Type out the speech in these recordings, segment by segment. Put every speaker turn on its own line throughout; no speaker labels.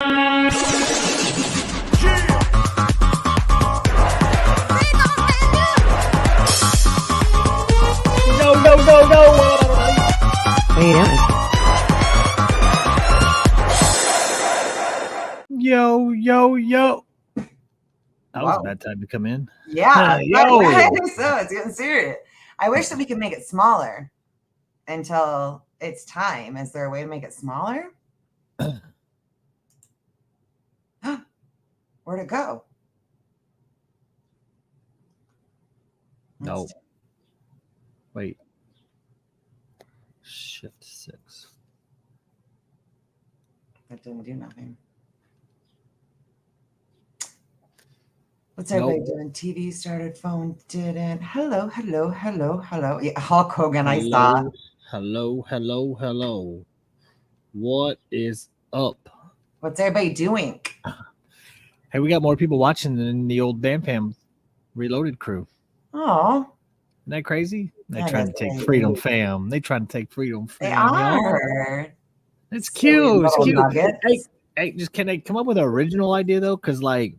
No. What are you doing? Yo. That was a bad time to come in.
Yeah. So it's getting serious. I wish that we could make it smaller until it's time. Is there a way to make it smaller? Where'd it go?
No. Wait. Shift 6.
That didn't do nothing. What's everybody doing? TV started, phone didn't. Hello. Yeah, Hulk Hogan, I saw.
Hello. What is up?
What's everybody doing?
Hey, we got more people watching than the old Bam Fam Reloaded crew.
Oh.
Isn't that crazy? They're trying to take Freedom Fam. They trying to take Freedom Fam.
They are.
It's cute. It's cute. Hey, just can they come up with an original idea though? Because like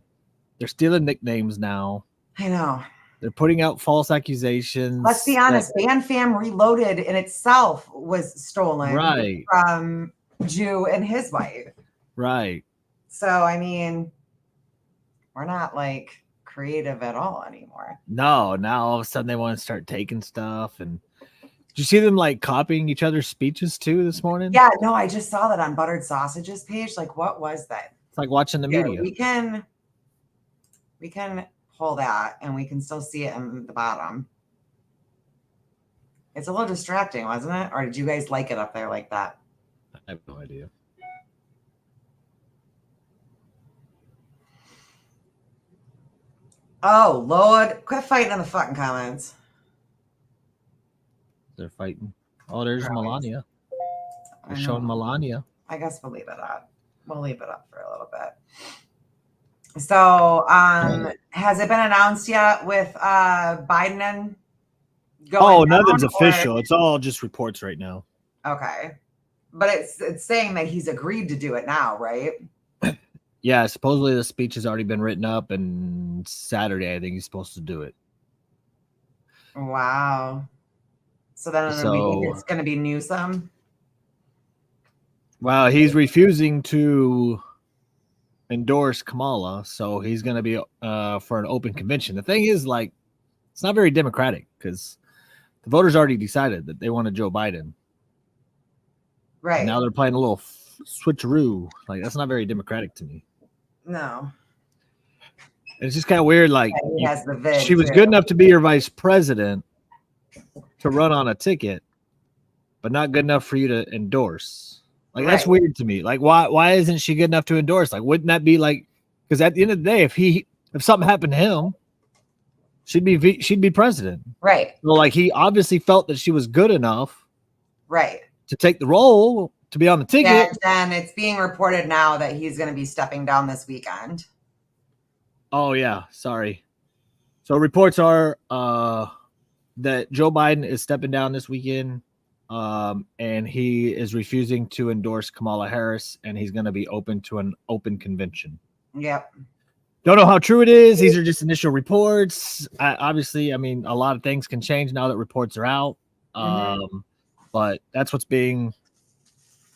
they're stealing nicknames now.
I know.
They're putting out false accusations.
Let's be honest. Bam Fam Reloaded in itself was stolen from Jew and his wife.
Right.
So I mean, we're not like creative at all anymore.
No, now all of a sudden they want to start taking stuff. And did you see them like copying each other's speeches too this morning?
Yeah, no, I just saw that on Buttered Sausages page. Like, what was that?
It's like watching the media.
We can pull that and we can still see it in the bottom. It's a little distracting, wasn't it? Or did you guys like it up there like that?
I have no idea.
Oh, Lord. Quit fighting in the fucking comments.
They're fighting. Oh, there's Melania. They're showing Melania.
I guess we'll leave it up. We'll leave it up for a little bit. So, has it been announced yet with Biden and going
nothing's official. It's all just reports right now.
Okay. But it's saying that he's agreed to do it now, right?
Yeah, supposedly the speech has already been written up, and Saturday I think he's supposed to do it.
Wow. So then it's going to be Newsom?
Well, he's refusing to endorse Kamala, so he's going to be for an open convention. The thing is, like, it's not very democratic because the voters already decided that they wanted Joe Biden.
Right.
And now they're playing a little switcheroo. Like, that's not very democratic to me.
No.
It's just kind of weird. Like, she was good enough to be your vice president to run on a ticket, but not good enough for you to endorse. Like, that's weird to me. Like, why isn't she good enough to endorse? Like, wouldn't that be like, because at the end of the day, if something happened to him, she'd be president.
Right.
So, like, he obviously felt that she was good enough to take the role, to be on the ticket.
And it's being reported now that he's going to be stepping down this weekend.
Oh, yeah. Sorry. So reports are that Joe Biden is stepping down this weekend, and he is refusing to endorse Kamala Harris, and he's going to be open to an open convention.
Yep.
Don't know how true it is. These are just initial reports. Obviously, I mean, a lot of things can change now that reports are out. But that's what's being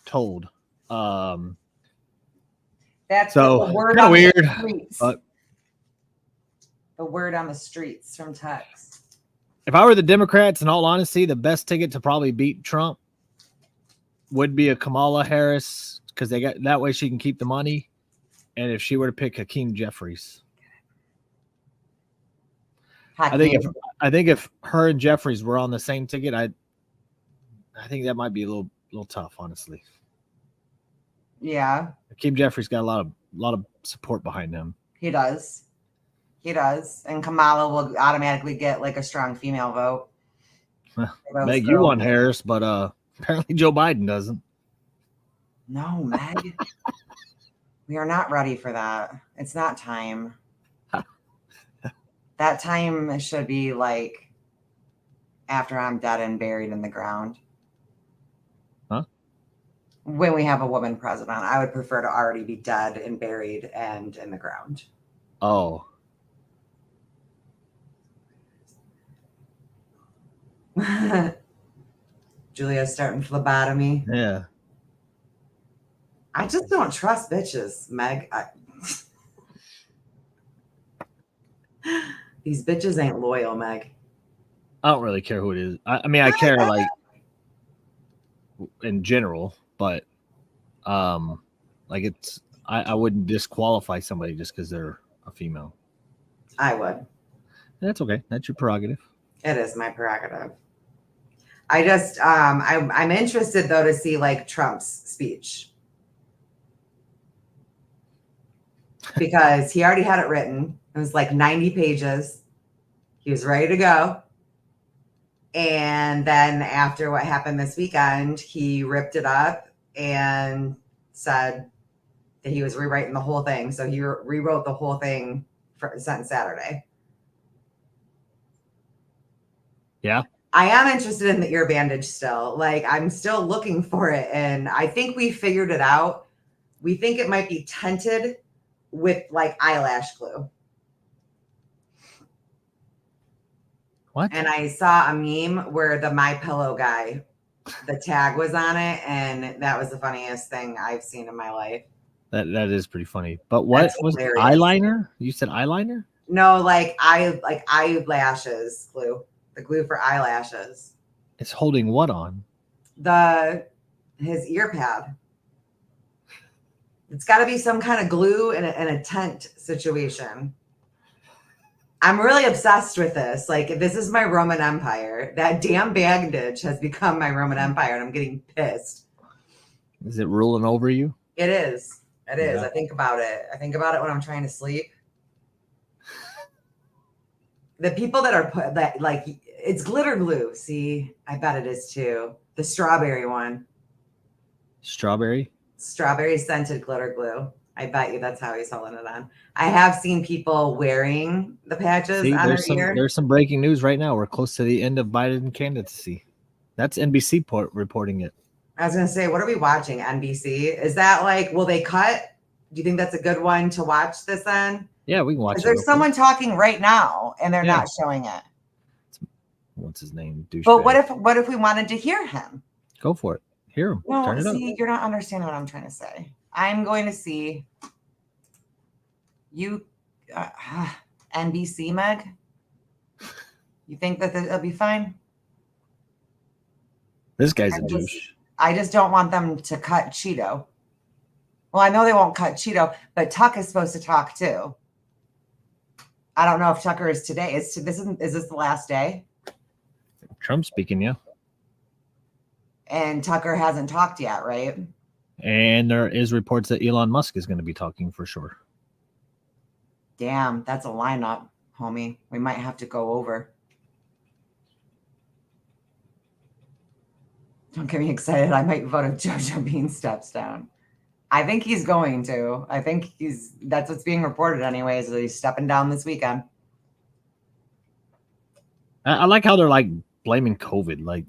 told.
That's
so
the word
kind of weird.
But the word on the streets from Tex.
If I were the Democrats, in all honesty, the best ticket to probably beat Trump would be a Kamala Harris, because they got that way she can keep the money. And if she were to pick Hakeem Jeffries, I think if her and Jeffries were on the same ticket, I think that might be a little tough, honestly.
Yeah.
Hakeem Jeffries got a lot of support behind him.
He does. And Kamala will automatically get like a strong female vote.
Meg, you want Harris, but apparently Joe Biden doesn't.
No, Meg. We are not ready for that. It's not time. That time should be like after I'm dead and buried in the ground.
Huh?
When we have a woman president, I would prefer to already be dead and buried and in the ground.
Oh.
Julia's starting phlebotomy.
Yeah.
I just don't trust bitches, Meg. These bitches ain't loyal, Meg.
I don't really care who it is. I mean, I care like in general, but like it's I wouldn't disqualify somebody just because they're a female.
I would.
That's okay. That's your prerogative.
It is my prerogative. I just I'm interested though to see like Trump's speech. Because he already had it written. It was like 90 pages. He was ready to go. And then after what happened this weekend, he ripped it up and said that he was rewriting the whole thing. So he rewrote the whole thing for since Saturday.
Yeah.
I am interested in the ear bandage still. Like, I'm still looking for it. And I think we figured it out. We think it might be tinted with like eyelash glue.
What?
And I saw a meme where the My Pillow guy, the tag was on it, and that was the funniest thing I've seen in my life.
That is pretty funny. But what was eyeliner? You said eyeliner?
No, like eyelashes glue. The glue for eyelashes.
It's holding what on?
His ear pad. It's got to be some kind of glue in a tent situation. I'm really obsessed with this. Like, this is my Roman Empire. That damn bandage has become my Roman Empire, and I'm getting pissed.
Is it ruling over you?
It is. It is.
Yeah.
I think about it. I think about it when I'm trying to sleep. The people that are put that like it's glitter glue. See, I bet it is too. The strawberry one.
Strawberry
Scented glitter glue. I bet you that's how he's holding it on. I have seen people wearing the patches on their ear.
There's some breaking news right now. We're close to the end of Biden candidacy. That's NBC reporting it.
I was going to say, what are we watching? NBC? Is that like, will they cut? Do you think that's a good one to watch this on?
Yeah, we can watch it.
There's someone talking right now and they're not showing it.
What's his name?
But what if we wanted to hear him?
Go for it. Hear him.
No,
turn it up.
You're not understanding what I'm trying to say. I'm going to see you, NBC, Meg. You think that it'll be fine?
This guy's a douche.
I just don't want them to cut Cheeto. Well, I know they won't cut Cheeto, but Tuck is supposed to talk too. I don't know if Tucker is today. Is this the last day?
Trump speaking, yeah.
And Tucker hasn't talked yet, right?
And there is reports that Elon Musk is going to be talking for sure.
Damn, that's a lineup, homie. We might have to go over. Don't get me excited. I might vote if JoJo Bean steps down. I think he's going to. I think that's what's being reported anyways, that he's stepping down this weekend.
I like how they're like blaming COVID. Like,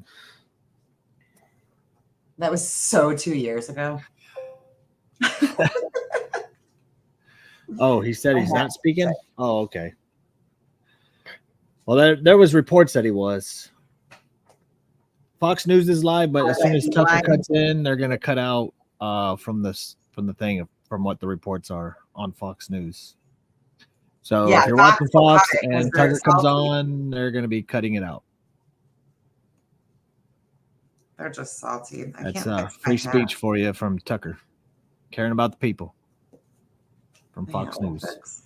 that was so 2 years ago.
Oh, he said he's not speaking? Oh, okay. Well, there was reports that he was. Fox News is live, but as soon as Tucker cuts in, they're going to cut out from what the reports are on Fox News. So if you're watching Fox and Tucker comes on, they're going to be cutting it out.
They're just salty.
That's free speech for you from Tucker. Caring about the people from Fox News.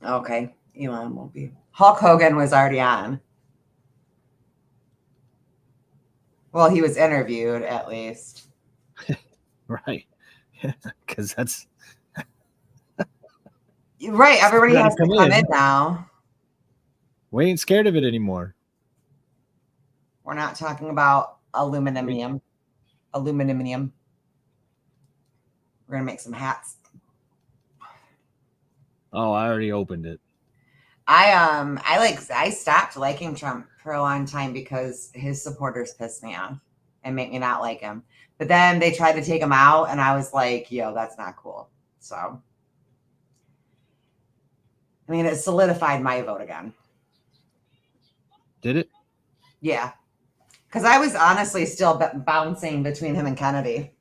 Okay. Elon won't be. Hulk Hogan was already on. Well, he was interviewed at least.
Right. Because that's
right. Everybody has to come in now.
We ain't scared of it anymore.
We're not talking about aluminum. We're gonna make some hats.
Oh, I already opened it.
I stopped liking Trump for a long time because his supporters pissed me off. and make me not like him. But then they tried to take him out, and I was like, yo, that's not cool. So, I mean, it solidified my vote again.
Did it?
Yeah. Because I was honestly still bouncing between him and Kennedy.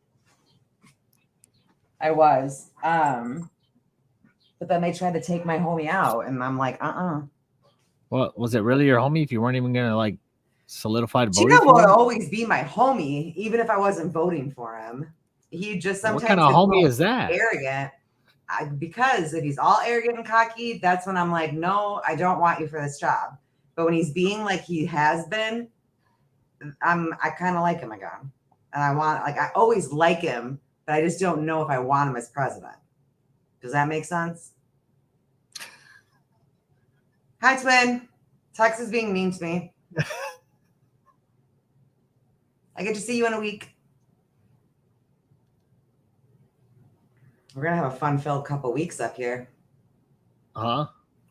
I was. But then they tried to take my homie out, and I'm like,
Well, was it really your homie if you weren't even going to, like, solidify voting
Gino
for
will
him?
always be my homie, even if I wasn't voting for him. He just sometimes
what kind of homie is that?
Arrogant. Because if he's all arrogant and cocky, that's when I'm like, no, I don't want you for this job. But when he's being like he has been, I kind of like him again. And I always like him, but I just don't know if I want him as president. Does that make sense? Hi, twin. Tex is being mean to me. I get to see you in a week. We're going to have a fun-filled couple weeks up here.
Huh?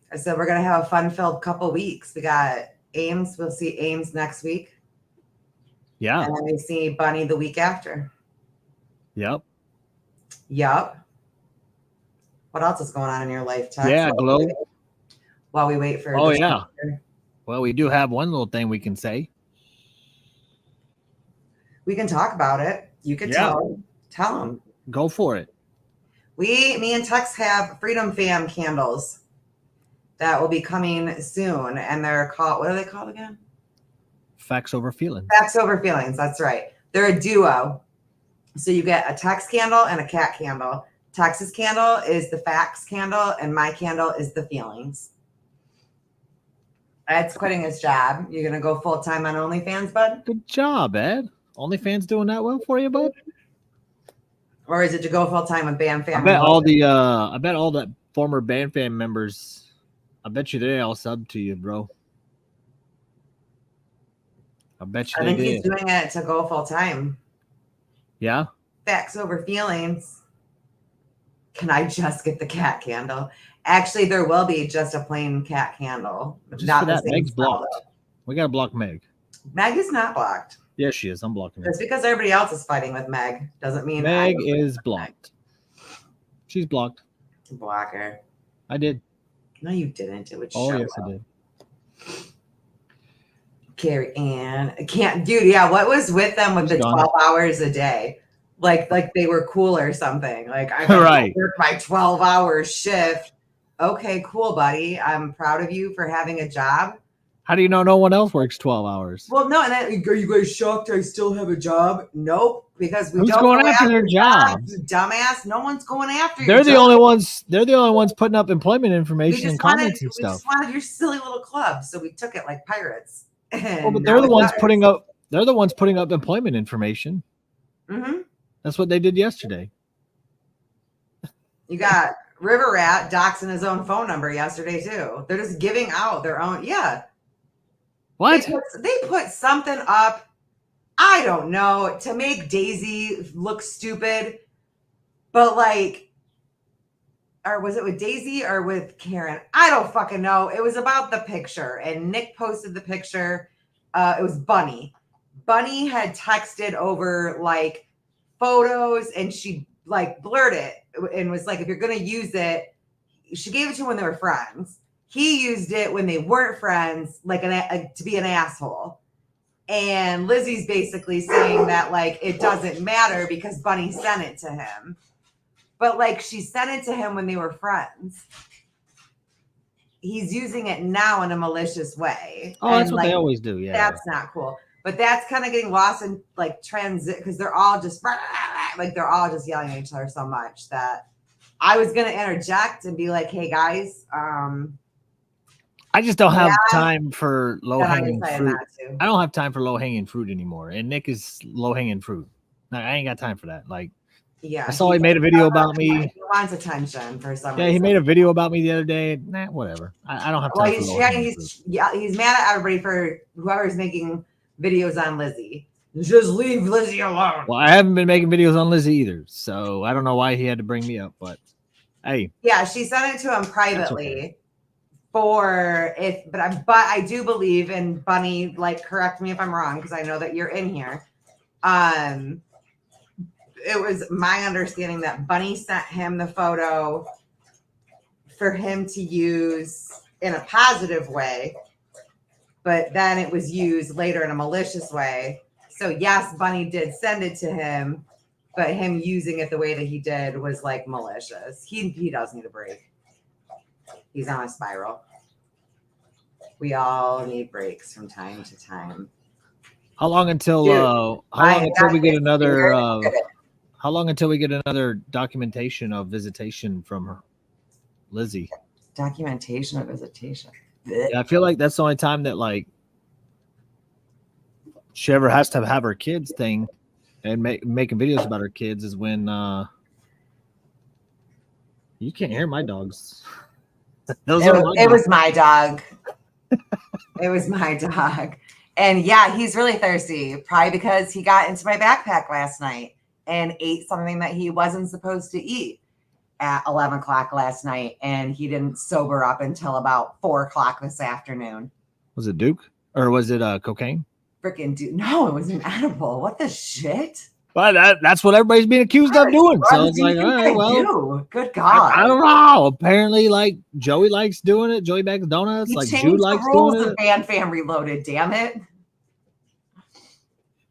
I said we're going to have a fun-filled couple weeks. We got Ames. We'll see Ames next week.
Yeah.
And then we see Bunny the week after.
Yep.
What else is going on in your life, Tex?
Yeah, Glow.
While we wait for...
Oh, yeah. Well, we do have one little thing we can say.
We can talk about it. You can tell them.
Go for it.
Me and Tex have Freedom Fam candles that will be coming soon. And they're called, what are they called again?
Facts Over Feelings.
Facts Over Feelings. That's right. They're a duo. So you get a Tex candle and a Kat candle. Tex's candle is the facts candle, and my candle is the feelings. Ed's quitting his job. You're going to go full-time on OnlyFans, bud?
Good job, Ed. OnlyFans doing that well for you, bud?
Or is it to go full-time with Bam Fam?
I bet all the former Bam Fam members, I bet you they all sub to you, bro. I bet you they did.
He's doing it to go full-time.
Yeah?
Facts Over Feelings. Can I just get the Kat candle? Actually, there will be just a plain Kat candle.
Just not for that. Meg's blocked. We got to block Meg.
Meg is not blocked.
Yes, she is. I'm blocking her.
Just because everybody else is fighting with Meg doesn't mean
Meg is blocked. She's blocked.
Block her.
I did.
No, you didn't. It would show.
Oh, yes, I did.
Carrie Ann. I can't, dude. Yeah, what was with them with the 12 hours a day? Like they were cool or something. Like I work my 12-hour shift. Okay, cool, buddy. I'm proud of you for having a job.
How do you know no one else works 12 hours?
Well, no, and then, are you guys shocked I still have a job? Nope, because we
Who's
don't
going
go
after their jobs?
You dumbass. No one's going after
They're the only ones. They're the only ones putting up employment information and comments and stuff.
We just wanted your silly little club, so we took it like pirates.
Well, but they're the ones putting up. They're the ones putting up employment information.
Mm-hmm.
That's what they did yesterday.
You got River Rat doxing his own phone number yesterday too. They're just giving out their own. Yeah.
What?
They put something up. I don't know, to make Daisy look stupid, but like, or was it with Daisy or with Karen? I don't fucking know. It was about the picture, and Nick posted the picture. It was Bunny. Bunny had texted over like photos, and she like blurred it and was like, if you're going to use it, she gave it to him when they were friends. He used it when they weren't friends, like to be an asshole. And Lizzie's basically saying that like it doesn't matter because Bunny sent it to him. But like she sent it to him when they were friends. He's using it now in a malicious way.
Oh, that's what they always do. Yeah.
That's not cool. But that's kind of getting lost in like transit because they're all just like they're all just yelling at each other so much that I was gonna interject and be like, hey guys,
I just don't have time for low-hanging fruit.
I
don't have time for low-hanging fruit anymore. And Nick is low-hanging fruit. Like, I ain't got time for that. Like,
yeah,
I saw he made a video about me.
He wants attention for some reason.
Yeah, he made a video about me the other day. Nah, whatever. I don't have time for low-hanging fruit.
Yeah, he's mad at everybody for whoever's making videos on Lizzie. Just leave Lizzie alone.
Well, I haven't been making videos on Lizzie either. So I don't know why he had to bring me up. But, hey.
Yeah, she sent it to him privately. But I do believe, and Bunny, like, correct me if I'm wrong, because I know that you're in here. It was my understanding that Bunny sent him the photo for him to use in a positive way, but then it was used later in a malicious way. So yes, Bunny did send it to him, but him using it the way that he did was like malicious. He does need a break. He's on a spiral. We all need breaks from time to time.
How long until we get another how long until we get another documentation of visitation from her, Lizzie?
Documentation of visitation.
Yeah, I feel like that's the only time that like she ever has to have her kids thing and making videos about her kids is when you can't hear my dogs.
It was my dog. It was my dog. And yeah, he's really thirsty, probably because he got into my backpack last night and ate something that he wasn't supposed to eat at 11 o'clock last night. And he didn't sober up until about 4 o'clock this afternoon.
Was it Duke or was it cocaine?
Freaking Duke. No, it was an edible. What the shit?
Well, that's what everybody's being accused of doing. So it's like, all right, well,
good God.
I don't know. Apparently, like Joey likes doing it. Joey bags donuts. Like Jude likes doing it.
Ban Fam Reloaded. Damn it.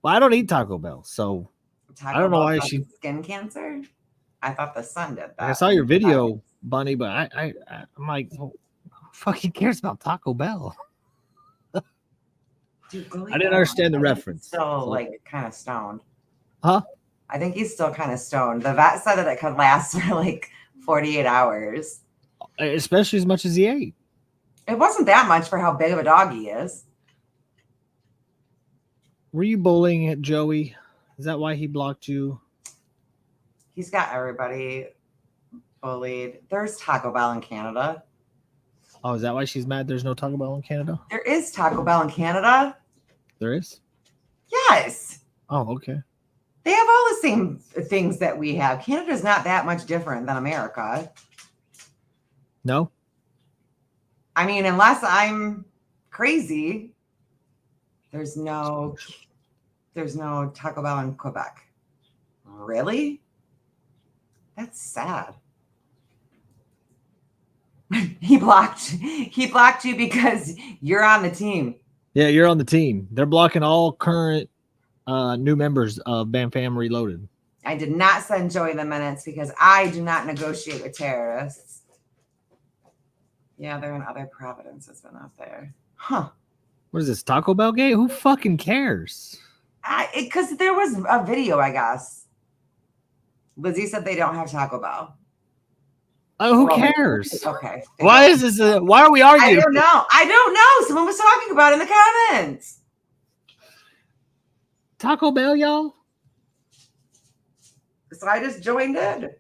Well, I don't eat Taco Bell, so I don't know why she
skin cancer. I thought the son did that.
I saw your video, Bunny, but I'm like, well, who fucking cares about Taco Bell?
Dude,
I didn't understand the reference.
Still, like, kind of stoned.
Huh?
I think he's still kind of stoned. The vet said that it could last for like 48 hours.
Especially as much as he ate.
It wasn't that much for how big of a dog he is.
Were you bullying at Joey? Is that why he blocked you?
He's got everybody bullied. There's Taco Bell in Canada.
Oh, is that why she's mad there's no Taco Bell in Canada?
There is Taco Bell in Canada.
There is?
Yes.
Oh, okay.
They have all the same things that we have. Canada's not that much different than America.
No?
I mean, unless I'm crazy, there's no Taco Bell in Quebec. Really? That's sad. He blocked you because you're on the team.
Yeah, you're on the team. They're blocking all current new members of Bam Fam Reloaded.
I did not send Joey the minutes because I do not negotiate with terrorists. Yeah, they're in other provinces than out there. Huh.
What is this, Taco Bell gate? Who fucking cares?
Because there was a video, I guess. Lizzie said they don't have Taco Bell.
Oh, who cares?
Okay.
Why is this? Why are we arguing?
I don't know. Someone was talking about it in the comments.
Taco Bell, y'all.
So I just joined in.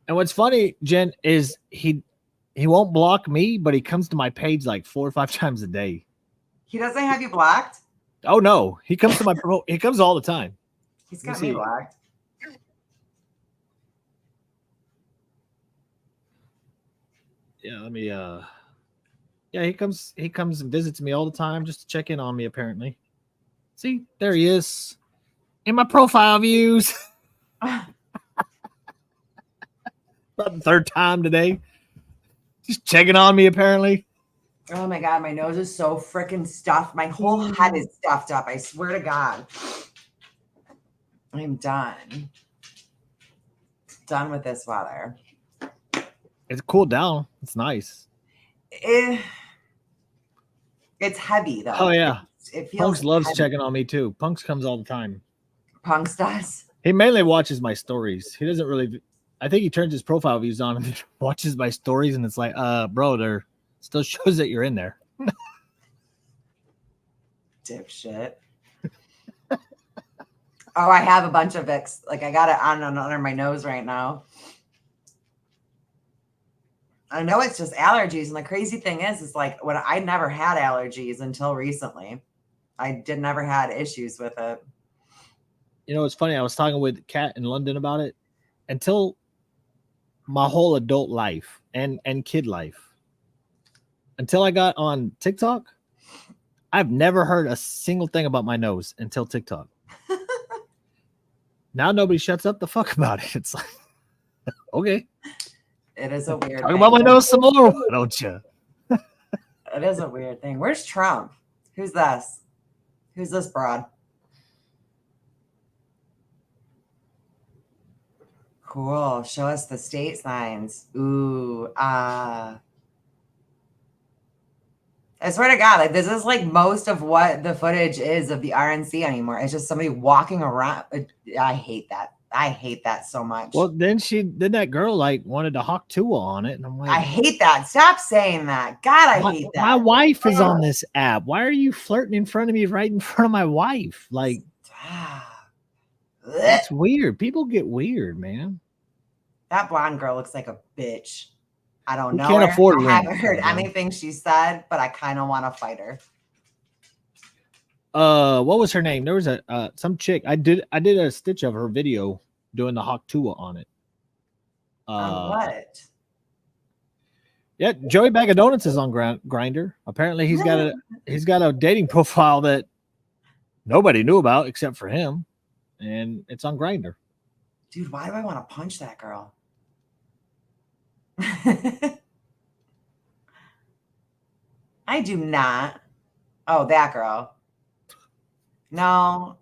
And what's funny, Jen, is he won't block me, but he comes to my page like 4 or 5 times a day.
He doesn't have you blocked?
Oh no, he comes to my he comes all the time.
He's got me blocked.
Yeah, let me yeah, he comes and visits me all the time just to check in on me, apparently. See, there he is. In my profile views. About the 3rd time today. Just checking on me, apparently.
Oh my God, my nose is so freaking stuffed. My whole head is stuffed up. I swear to God. I'm done. Done with this weather.
It's cooled down. It's nice.
It's heavy though.
Oh yeah.
It feels
Punks loves
heavy.
checking on me too. Punks comes all the time.
Punks does.
He mainly watches my stories. He doesn't really. I think he turns his profile views on and watches my stories, and it's like, bro, there still shows that you're in there.
Dipshit. Oh, I have a bunch of Vicks. Like I got it on under my nose right now. I know it's just allergies, and the crazy thing is like when I never had allergies until recently. I never had issues with it.
You know, it's funny. I was talking with Kat in London about it. Until my whole adult life and kid life, until I got on TikTok, I've never heard a single thing about my nose until TikTok. now nobody shuts up the fuck about it. It's like, okay.
It is a weird
Talk
thing.
about my nose some more, why don't you?
It is a weird thing. Where's Trump? Who's this? Who's this broad? Cool. Show us the state signs. Ooh, I swear to God, like this is like most of what the footage is of the RNC anymore. It's just somebody walking around. I hate that. I hate that so much.
Well, then that girl like wanted to hawk Tua on it, and I'm like,
I hate that. Stop saying that. God, I hate that.
My wife is on this app. Why are you flirting in front of me, right in front of my wife? Like, that's weird. People get weird, man.
That blonde girl looks like a bitch. I don't know.
Can't afford
I haven't heard anything she said, but I kind of want to fight her.
What was her name? There was some chick. I did a stitch of her video doing the Hawk Tua on it.
On what?
Yeah, Joey Bag of Donuts is on Grindr. Apparently, he's got a dating profile that nobody knew about except for him, and it's on Grindr.
Dude, why do I want to punch that girl? I do not. Oh, that girl. No,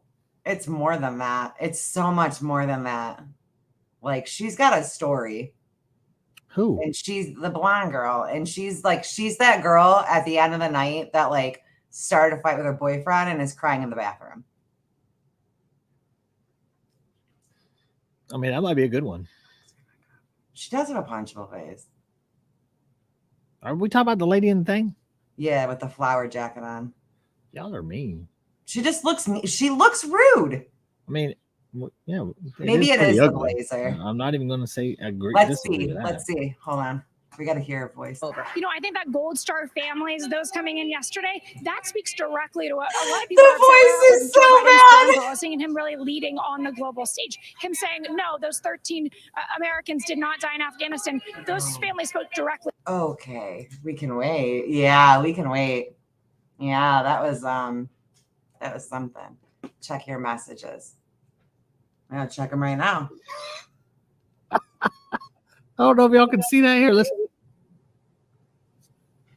it's more than that. It's so much more than that. Like, she's got a story.
Who?
And she's the blonde girl. And she's that girl at the end of the night that like started a fight with her boyfriend and is crying in the bathroom.
I mean, that might be a good one.
She does have a punchable face.
Are we talking about the lady in the thing?
Yeah, with the flower jacket on.
Y'all are mean.
She just looks rude.
I mean, yeah.
Maybe it is the blazer.
I'm not even going to say agree.
Let's see. Hold on. We got to hear her voice.
You know, I think that Gold Star families, those coming in yesterday, that speaks directly to what a lot of people
the voice is so bad.
Seeing him really leading on the global stage. Him saying, no, those 13 Americans did not die in Afghanistan. Those families spoke directly.
Okay, we can wait. Yeah, we can wait. Yeah, that was something. Check your messages. I'm gonna check them right now.
I don't know if y'all can see that here. Listen.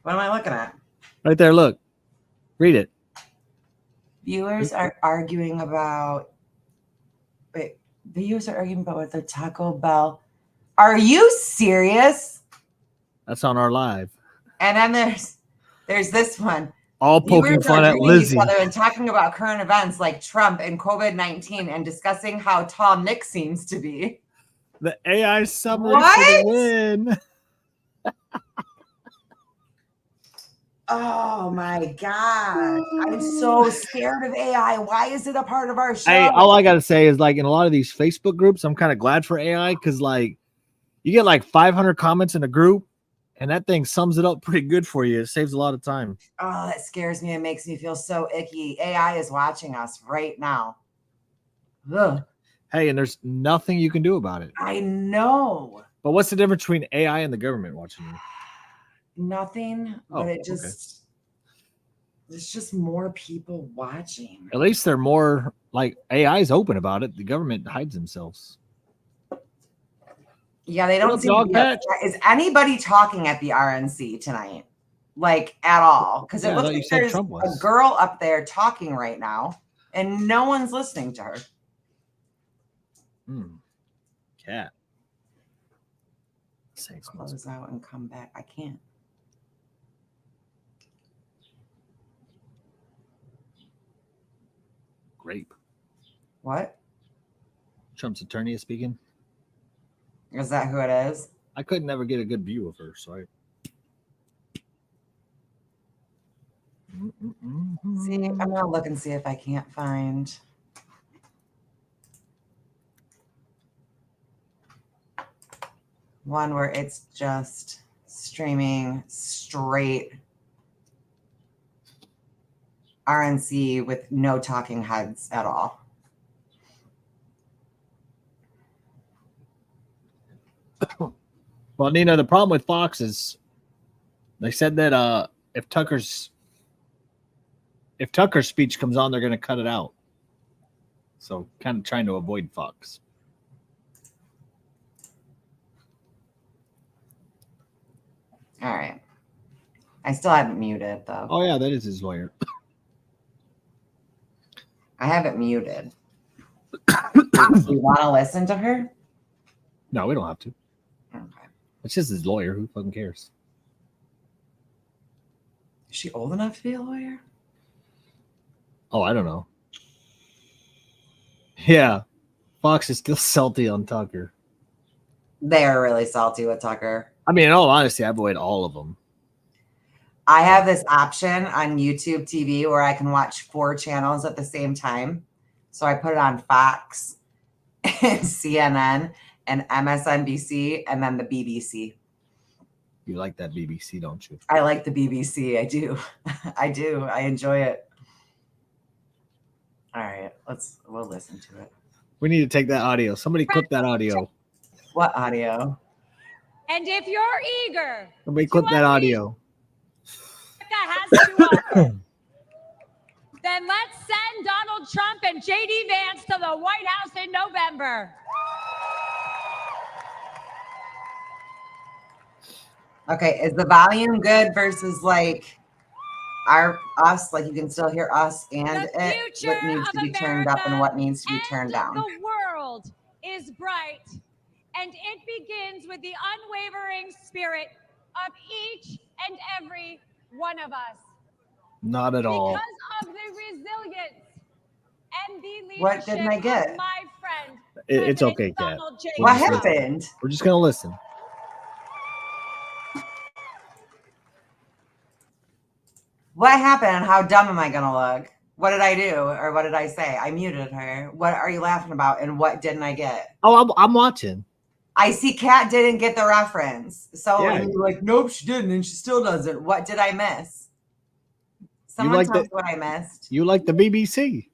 What am I looking at?
Right there, look. Read it.
Viewers are arguing about what the Taco Bell. Are you serious?
That's on our live.
And then there's this one.
All poking fun at Lizzie.
Each other and talking about current events like Trump and COVID-19 and discussing how tall Nick seems to be.
The AI summary for the win.
Oh my God. I'm so scared of AI. Why is it a part of our show?
Hey, all I got to say is like in a lot of these Facebook groups, I'm kind of glad for AI because like you get like 500 comments in a group and that thing sums it up pretty good for you. It saves a lot of time.
Oh, that scares me. It makes me feel so icky. AI is watching us right now. Ugh.
Hey, and there's nothing you can do about it.
I know.
But what's the difference between AI and the government watching you?
Nothing, but it's just more people watching.
At least they're more like AI is open about it. The government hides themselves.
Yeah, they don't seem to be. Is anybody talking at the RNC tonight? Like at all? Because it looks like there's a girl up there talking right now and no one's listening to her.
Cat.
Close out and come back. I can't.
Grape.
What?
Trump's attorney is speaking.
Is that who it is?
I couldn't ever get a good view of her, so
See, I'm gonna look and see if I can't find. One where it's just streaming straight RNC with no talking heads at all.
Well, Nina, the problem with Fox is they said that if Tucker's speech comes on, they're going to cut it out. So kind of trying to avoid Fox.
All right. I still haven't muted though.
Oh yeah, that is his lawyer.
I have it muted. Do you want to listen to her?
No, we don't have to.
Okay.
It's just his lawyer. Who fucking cares?
Is she old enough to be a lawyer?
Oh, I don't know. Yeah. Fox is still salty on Tucker.
They are really salty with Tucker.
I mean, in all honesty, I avoid all of them.
I have this option on YouTube TV where I can watch 4 channels at the same time. So I put it on Fox and CNN and MSNBC and then the BBC.
You like that BBC, don't you?
I like the BBC. I do. I do. I enjoy it. All right. We'll listen to it.
We need to take that audio. Somebody clip that audio.
What audio?
And if you're eager,
Somebody clip that audio.
that has to offer, then let's send Donald Trump and JD Vance to the White House in November.
Okay, is the volume good versus like us? Like you can still hear us and it. What needs to be turned up and what needs to be turned down?
The world is bright, and it begins with the unwavering spirit of each and every one of us.
Not at all.
Because of the resilience and the leadership
What didn't I get?
of my friend.
It's okay, Kat.
What happened?
We're just gonna listen.
What happened and how dumb am I going to look? What did I do or what did I say? I muted her. What are you laughing about and what didn't I get?
Oh, I'm watching.
I see Kat didn't get the reference. So
Yeah.
you're like, nope, she didn't and she still doesn't. What did I miss? Someone
like
tell me what I missed.
You like the BBC.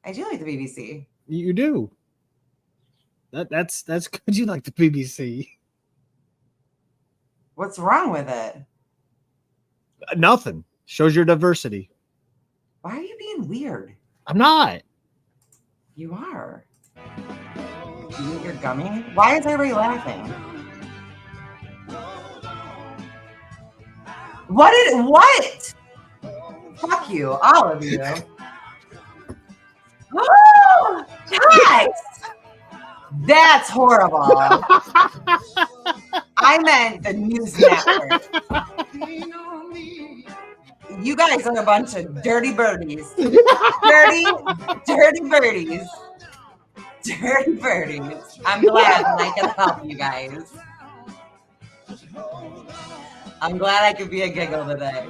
I do like the BBC.
You do. That's good. You like the BBC.
What's wrong with it?
Nothing. Shows your diversity.
Why are you being weird?
I'm not.
You are. You eat your gummy? Why is everybody laughing? What? Fuck you, all of you. Oh, Tex! That's horrible. I meant the news network. You guys are a bunch of dirty birdies. Dirty birdies. Dirty birdies. I'm glad I can help you guys. I'm glad I could be a giggle today.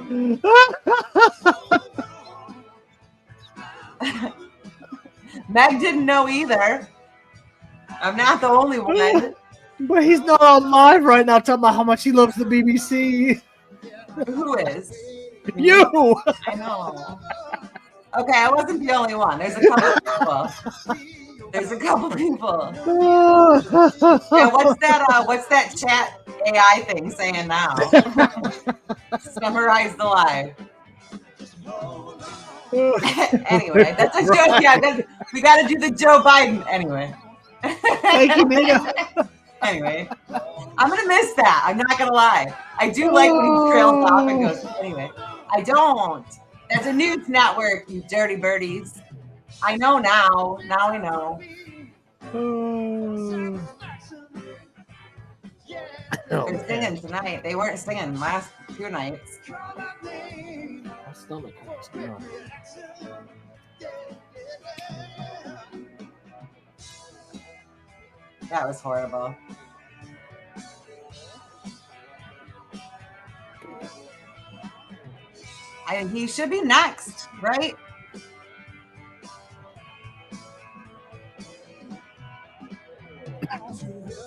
Meg didn't know either. I'm not the only one.
But he's not on live right now talking about how much he loves the BBC.
Who is?
You!
I know. Okay, I wasn't the only one. There's a couple people. Yeah, what's that chat AI thing saying now? Summarize the live. Anyway, that's a joke. Yeah, we got to do the Joe Biden. Anyway.
Thank you, Nina.
Anyway, I'm going to miss that. I'm not going to lie. I do like when he trails off and goes, anyway. I don't. That's a news network, you dirty birdies. I know now. Now I know. They're singing tonight. They weren't singing last 2 nights.
My stomach hurts now.
That was horrible. He should be next, right?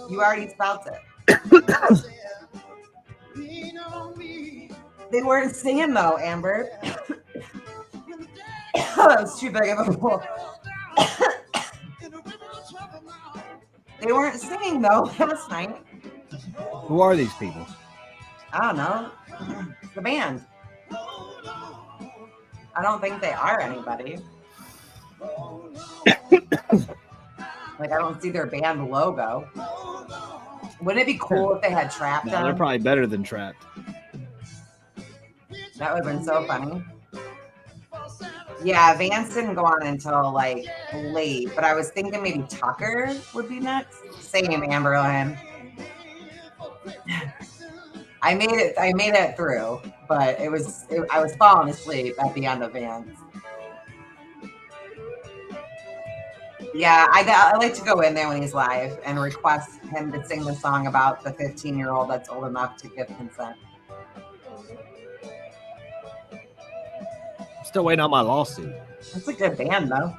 You already spelled it. They weren't singing though, Amber. That was too big of a pull. They weren't singing though last night.
Who are these people?
I don't know. The band. I don't think they are anybody. Like, I don't see their band logo. Wouldn't it be cool if they had Trapped on?
They're probably better than Trapped.
That would have been so funny. Yeah, Vance didn't go on until like late, but I was thinking maybe Tucker would be next. Same, Amberlynn. I made it through, but I was falling asleep at the end of Vance. Yeah, I like to go in there when he's live and request him to sing the song about the 15-year-old that's old enough to give consent.
I'm still waiting on my lawsuit.
That's a good band, though.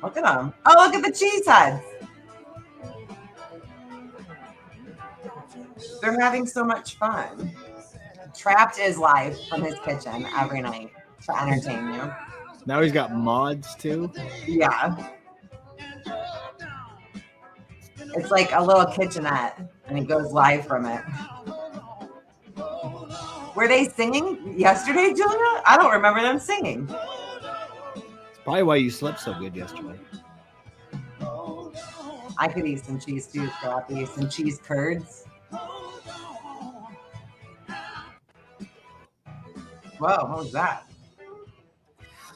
Look at them. Oh, look at the cheeseheads. They're having so much fun. Trapped is live from his kitchen every night to entertain you.
Now he's got mods too.
Yeah. It's like a little kitchenette, and he goes live from it. Were they singing yesterday, Julia? I don't remember them singing.
It's probably why you slept so good yesterday.
I could eat some cheese too, Scrappy. Some cheese curds. Whoa, what was that?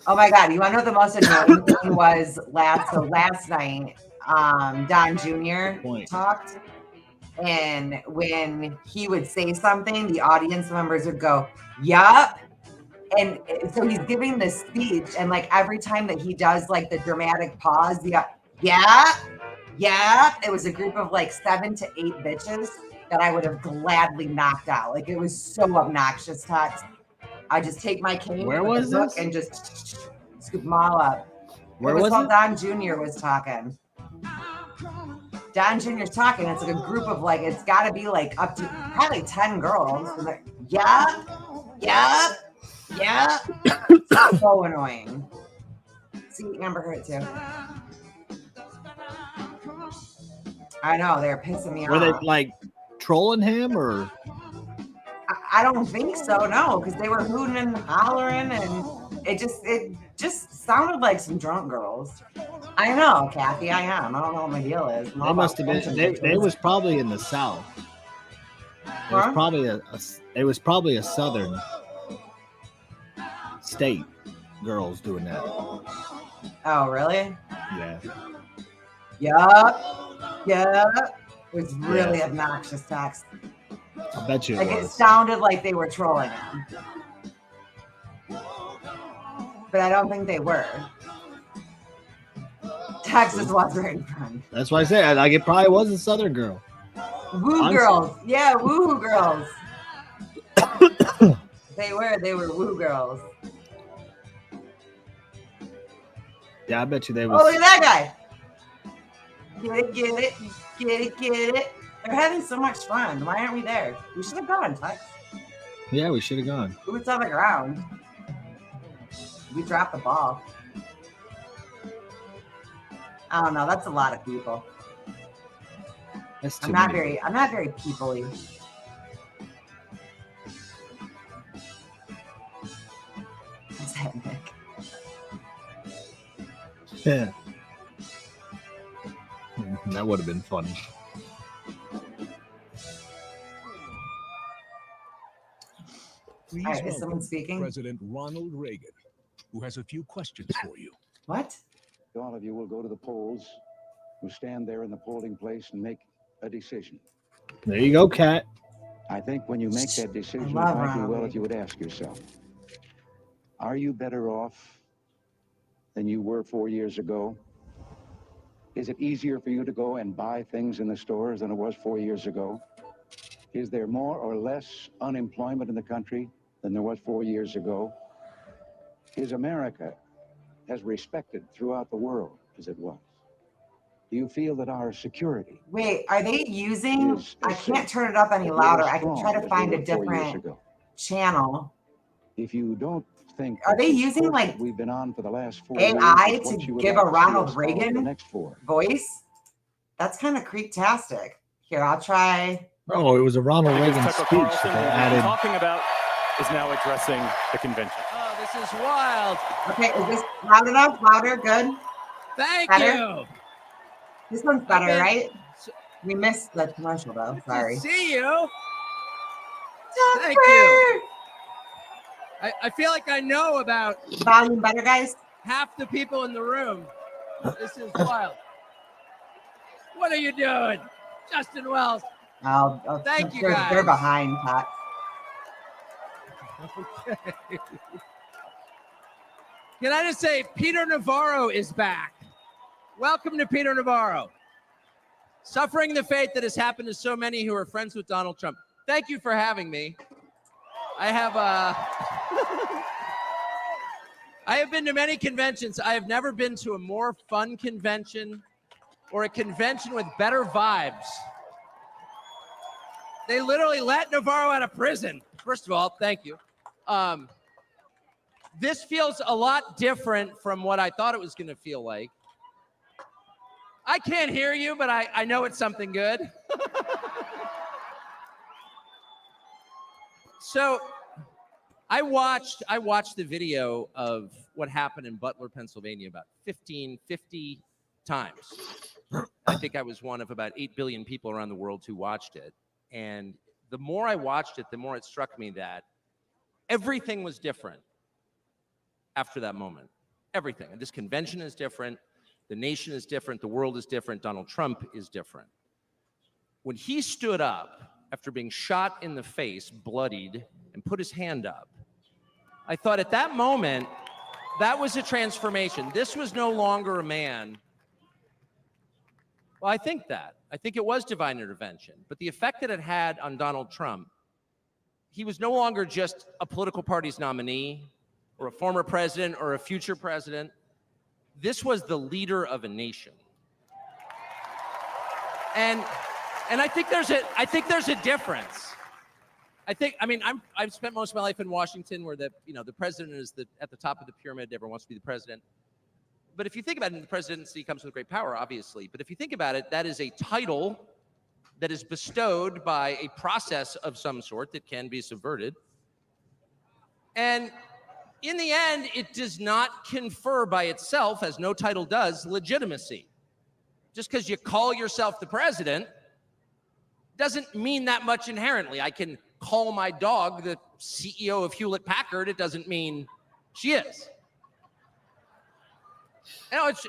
Oh my God, you want to know what the most annoying thing was last night? Don Jr. talked, and when he would say something, the audience members would go, yup. And so he's giving this speech, and like every time that he does like the dramatic pause, yeah, it was a group of like 7 to 8 bitches that I would have gladly knocked out. Like, it was so obnoxious, Tex. I just take my cane and just scoop them all up.
Where was it?
Don Jr. was talking. Don Jr.'s talking. It's like a group of like, it's got to be like up to probably 10 girls. And like, yeah. So annoying. See, Amber heard too. I know, they're pissing me off.
Were they like trolling him or?
I don't think so, no, because they were hooting and hollering, and it just sounded like some drunk girls. I know, Kathy, I am. I don't know what my deal is.
They must have been. They was probably in the South. It was probably a Southern state girls doing that.
Oh, really?
Yeah.
Yup. It was really obnoxious, Tex.
I bet you
it was. It sounded like they were trolling him. But I don't think they were. Texas was right front.
That's why I said like it probably was a Southern girl.
Girls. Yeah, woo girls. They were woo girls.
Yeah, I bet you they were.
Oh, look at that guy. Get it. They're having so much fun. Why aren't we there? We should have gone, Tex.
Yeah, we should have gone.
Boots on the ground. We dropped the ball. I don't know. That's a lot of people.
That's too
I'm not very people-y. What's that, Nick?
Yeah. That would have been funny.
Please
right, is someone speaking?
President Ronald Reagan, who has a few questions for you.
What?
All of you will go to the polls, who stand there in the polling place and make a decision.
There you go, Kat.
I think when you make that decision, it might be well if you would ask yourself, are you better off than you were 4 years ago? Is it easier for you to go and buy things in the stores than it was 4 years ago? Is there more or less unemployment in the country than there was 4 years ago? Is America as respected throughout the world as it was? Do you feel that our security...
Wait, are they using... I can't turn it up any louder. I can try to find a different channel.
If you don't think...
Are they using, like,
we've been on for the last 4
AI
years,
to give a Ronald Reagan voice? That's kind of creep-tastic. Here, I'll try...
Oh, it was a Ronald Reagan speech that they added.
Talking about is now addressing the convention.
This
This is wild.
Okay, is this loud enough? Louder? Good?
Thank
Better?
you.
This one's better, right? We missed the commercial, though. Sorry.
See you.
Tucker!
Thank you. I feel like I know about
volume better, guys.
Half the people in the room. This is wild. What are you doing, Justin Wells?
Thank you, guys. They're behind, Pat.
Okay. Can I just say, Peter Navarro is back. Welcome to Peter Navarro. Suffering the fate that has happened to so many who are friends with Donald Trump. Thank you for having me. I have been to many conventions. I have never been to a more fun convention or a convention with better vibes. They literally let Navarro out of prison. First of all, thank you. This feels a lot different from what I thought it was going to feel like. I can't hear you, but I know it's something good. So I watched the video of what happened in Butler, Pennsylvania about 50 times. I think I was one of about 8 billion people around the world who watched it. And the more I watched it, the more it struck me that everything was different after that moment. Everything. And this convention is different. The nation is different. The world is different. Donald Trump is different. When he stood up after being shot in the face, bloodied, and put his hand up, I thought at that moment, that was a transformation. This was no longer a man. Well, I think it was divine intervention. But the effect that it had on Donald Trump, he was no longer just a political party's nominee or a former president or a future president. This was the leader of a nation. And I think there's a difference. I've spent most of my life in Washington, where the president is at the top of the pyramid. Everyone wants to be the president. But if you think about it, the presidency comes with great power, obviously. But if you think about it, that is a title that is bestowed by a process of some sort that can be subverted. And in the end, it does not confer by itself, as no title does, legitimacy. Just because you call yourself the president doesn't mean that much inherently. I can call my dog the CEO of Hewlett Packard. It doesn't mean she is.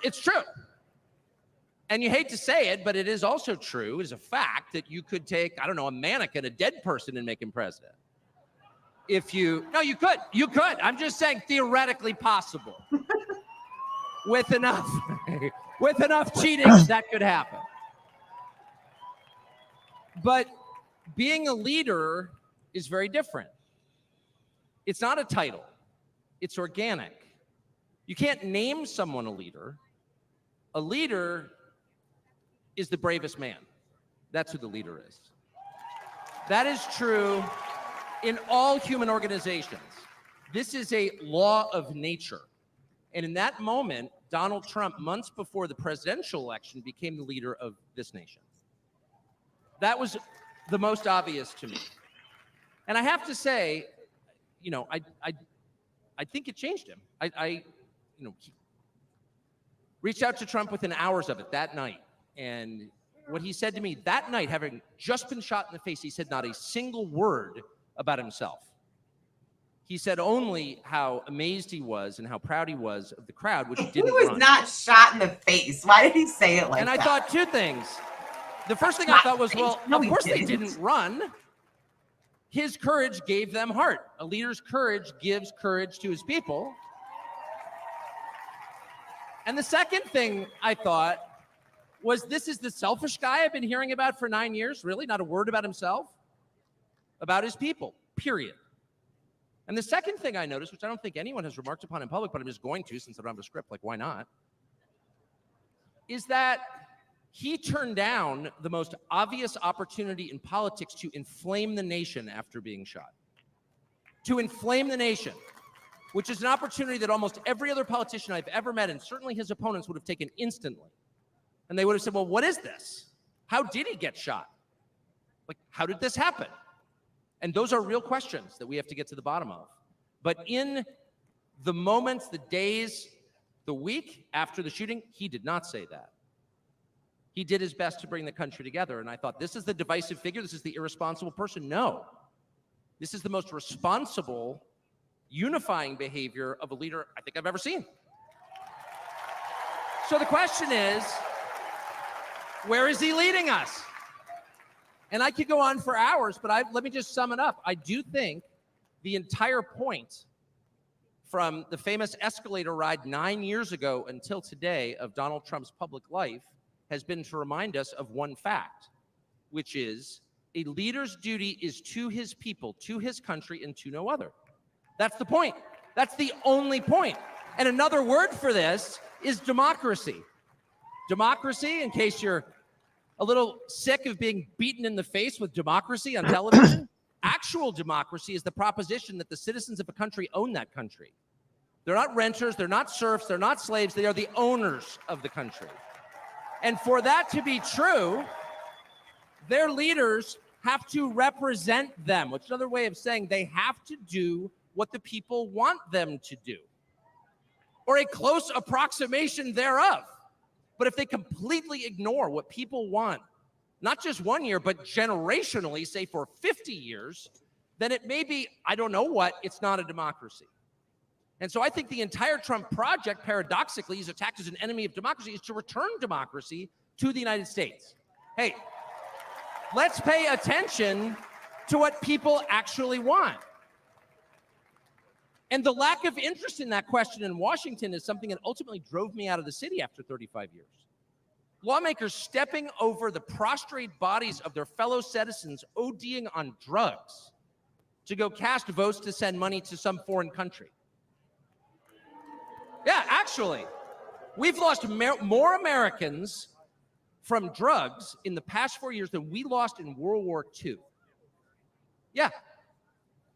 It's true. And you hate to say it, but it is also true. It is a fact that you could take, a mannequin, a dead person, and make him president. You could. I'm just saying theoretically possible. With enough cheating, that could happen. But being a leader is very different. It's not a title. It's organic. You can't name someone a leader. A leader is the bravest man. That's who the leader is. That is true in all human organizations. This is a law of nature. And in that moment, Donald Trump, months before the presidential election, became the leader of this nation. That was the most obvious to me. And I have to say, I think it changed him. I reached out to Trump within hours of it that night. And what he said to me that night, having just been shot in the face, he said not a single word about himself. He said only how amazed he was and how proud he was of the crowd, which didn't run.
He was not shot in the face. Why did he say it like that?
And I thought two things. The first thing I thought was, well, of course they didn't run. His courage gave them heart. A leader's courage gives courage to his people. And the second thing I thought was, this is the selfish guy I've been hearing about for 9 years. Really? Not a word about himself? About his people, period. And the second thing I noticed, which I don't think anyone has remarked upon in public, but I'm just going to since I don't have a script, like why not, is that he turned down the most obvious opportunity in politics to inflame the nation after being shot. To inflame the nation, which is an opportunity that almost every other politician I've ever met, and certainly his opponents, would have taken instantly. And they would have said, well, what is this? How did he get shot? Like, how did this happen? And those are real questions that we have to get to the bottom of. But in The moments, the days, the week after the shooting, he did not say that. He did his best to bring the country together. And I thought, this is the divisive figure. This is the irresponsible person. No, this is the most responsible, unifying behavior of a leader I think I've ever seen. So the question is, where is he leading us? And I could go on for hours, but let me just sum it up. I do think the entire point from the famous escalator ride 9 years ago until today of Donald Trump's public life has been to remind us of one fact, which is a leader's duty is to his people, to his country, and to no other. That's the point. That's the only point. And another word for this is democracy. Democracy, in case you're a little sick of being beaten in the face with democracy on television, actual democracy is the proposition that the citizens of a country own that country. They're not renters, they're not serfs, they're not slaves, they are the owners of the country. And for that to be true, their leaders have to represent them, which is another way of saying they have to do what the people want them to do, or a close approximation thereof. But if they completely ignore what people want, not just 1 year, but generationally, say for 50 years, then it may be, I don't know what, it's not a democracy. And so I think the entire Trump project, paradoxically, is attacked as an enemy of democracy, is to return democracy to the United States. Hey, let's pay attention to what people actually want. And the lack of interest in that question in Washington is something that ultimately drove me out of the city after 35 years. Lawmakers stepping over the prostrate bodies of their fellow citizens ODing on drugs to go cast votes to send money to some foreign country. Yeah, actually, we've lost more Americans from drugs in the past 4 years than we lost in World War II. Yeah,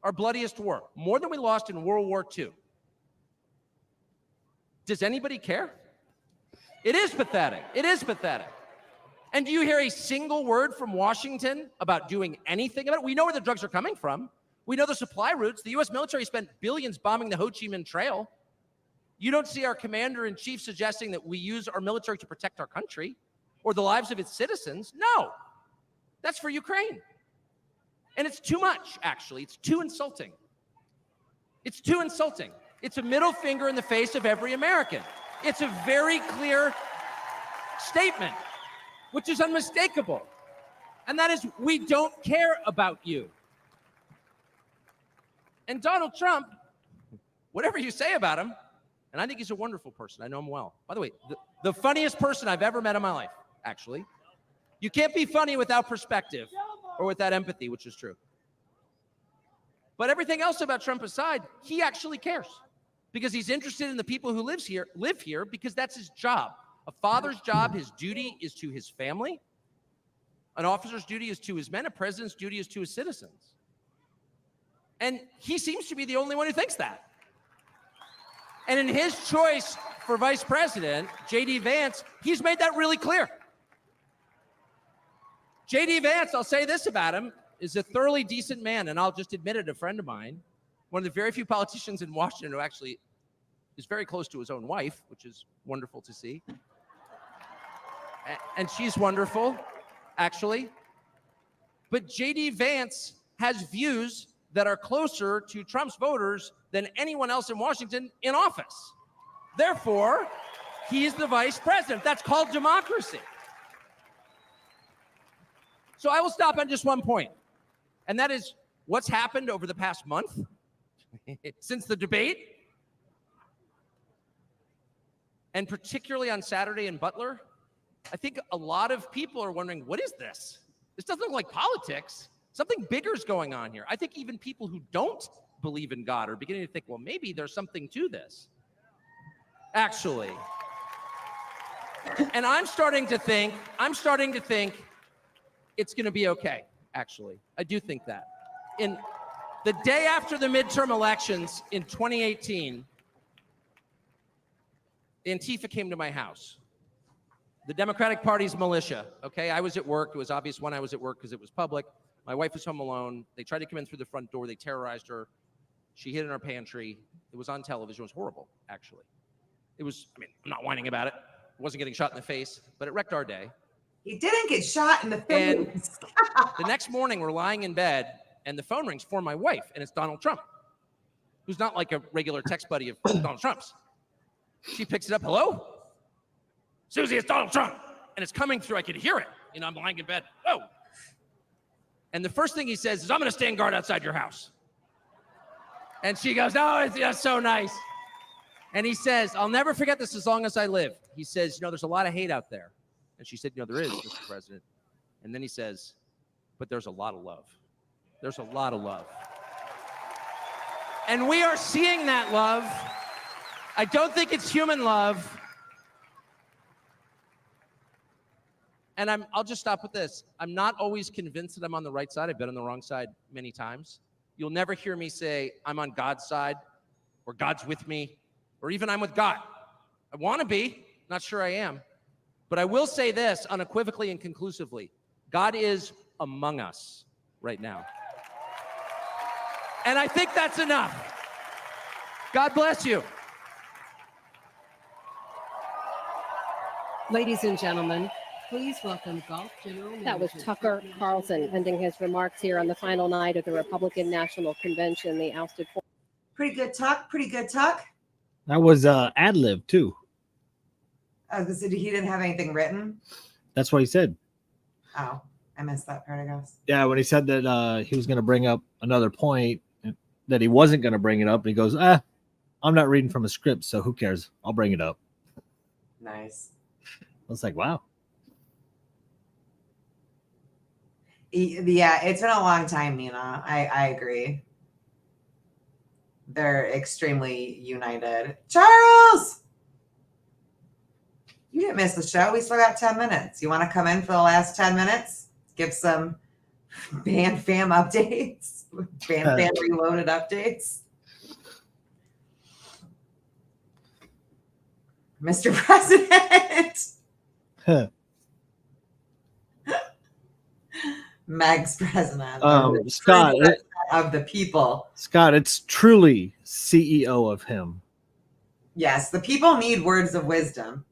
our bloodiest war, more than we lost in World War II. Does anybody care? It is pathetic. It is pathetic. And do you hear a single word from Washington about doing anything about it? We know where the drugs are coming from. We know the supply routes. The U.S. military spent billions bombing the Ho Chi Minh Trail. You don't see our commander-in-chief suggesting that we use our military to protect our country or the lives of its citizens. No, that's for Ukraine. And it's too much, actually. It's too insulting. It's too insulting. It's a middle finger in the face of every American. It's a very clear statement, which is unmistakable. And that is, we don't care about you. And Donald Trump, whatever you say about him, and I think he's a wonderful person. I know him well. By the way, the funniest person I've ever met in my life, actually. You can't be funny without perspective or without empathy, which is true. But everything else about Trump aside, he actually cares because he's interested in the people who live here because that's his job. A father's job, his duty is to his family. An officer's duty is to his men. A president's duty is to his citizens. And he seems to be the only one who thinks that. And in his choice for vice president, J.D. Vance, he's made that really clear. J.D. Vance, I'll say this about him, is a thoroughly decent man, and I'll just admit it, a friend of mine, one of the very few politicians in Washington who actually is very close to his own wife, which is wonderful to see. And she's wonderful, actually. But J.D. Vance has views that are closer to Trump's voters than anyone else in Washington in office. Therefore, he's the vice president. That's called democracy. So I will stop on just one point, and that is what's happened over the past month since the debate, and particularly on Saturday in Butler. I think a lot of people are wondering, what is this? This doesn't look like politics. Something bigger is going on here. I think even people who don't believe in God are beginning to think, well, maybe there's something to this, actually. And I'm starting to think it's going to be okay, actually. I do think that. In the day after the midterm elections in 2018, Antifa came to my house. The Democratic Party's militia, okay? I was at work. It was obvious when I was at work because it was public. My wife was home alone. They tried to come in through the front door. They terrorized her. She hid in our pantry. It was on television. It was horrible, actually. It was, I mean, I'm not whining about it. I wasn't getting shot in the face, but it wrecked our day.
He didn't get shot in the face.
And the next morning, we're lying in bed, and the phone rings for my wife, and it's Donald Trump, who's not like a regular text buddy of Donald Trump's. She picks it up. Hello? Susie, it's Donald Trump. And it's coming through. I could hear it. You know, I'm lying in bed. Whoa. And the first thing he says is, I'm going to stand guard outside your house. And she goes, oh, that's so nice. And he says, I'll never forget this as long as I live. He says, you know, there's a lot of hate out there. And she said, you know, there is, Mr. President. And then he says, but there's a lot of love. There's a lot of love. And we are seeing that love. I don't think it's human love. And I'll just stop with this. I'm not always convinced that I'm on the right side. I've been on the wrong side many times. You'll never hear me say I'm on God's side or God's with me or even I'm with God. I want to be, not sure I am. But I will say this unequivocally and conclusively. God is among us right now. And I think that's enough. God bless you.
Ladies and gentlemen, please welcome Golf General Manager.
That was Tucker Carlson ending his remarks here on the final night of the Republican National Convention. The ousted.
Pretty good talk. Pretty good talk.
That was ad-lib too.
I was gonna say, he didn't have anything written.
That's what he said.
Oh, I missed that part, I guess.
Yeah, when he said that he was going to bring up another point, that he wasn't going to bring it up, and he goes, I'm not reading from a script, so who cares? I'll bring it up.
Nice.
I was like, wow.
Yeah, it's been a long time, Nina. I agree. They're extremely united. Charles! You didn't miss the show. We still got 10 minutes. You want to come in for the last 10 minutes? Give some Band Fam updates. Band Fam Reloaded updates. Mr. President.
Huh.
Meg's president.
Scott.
Of the people.
Scott, it's truly CEO of him.
Yes, the people need words of wisdom.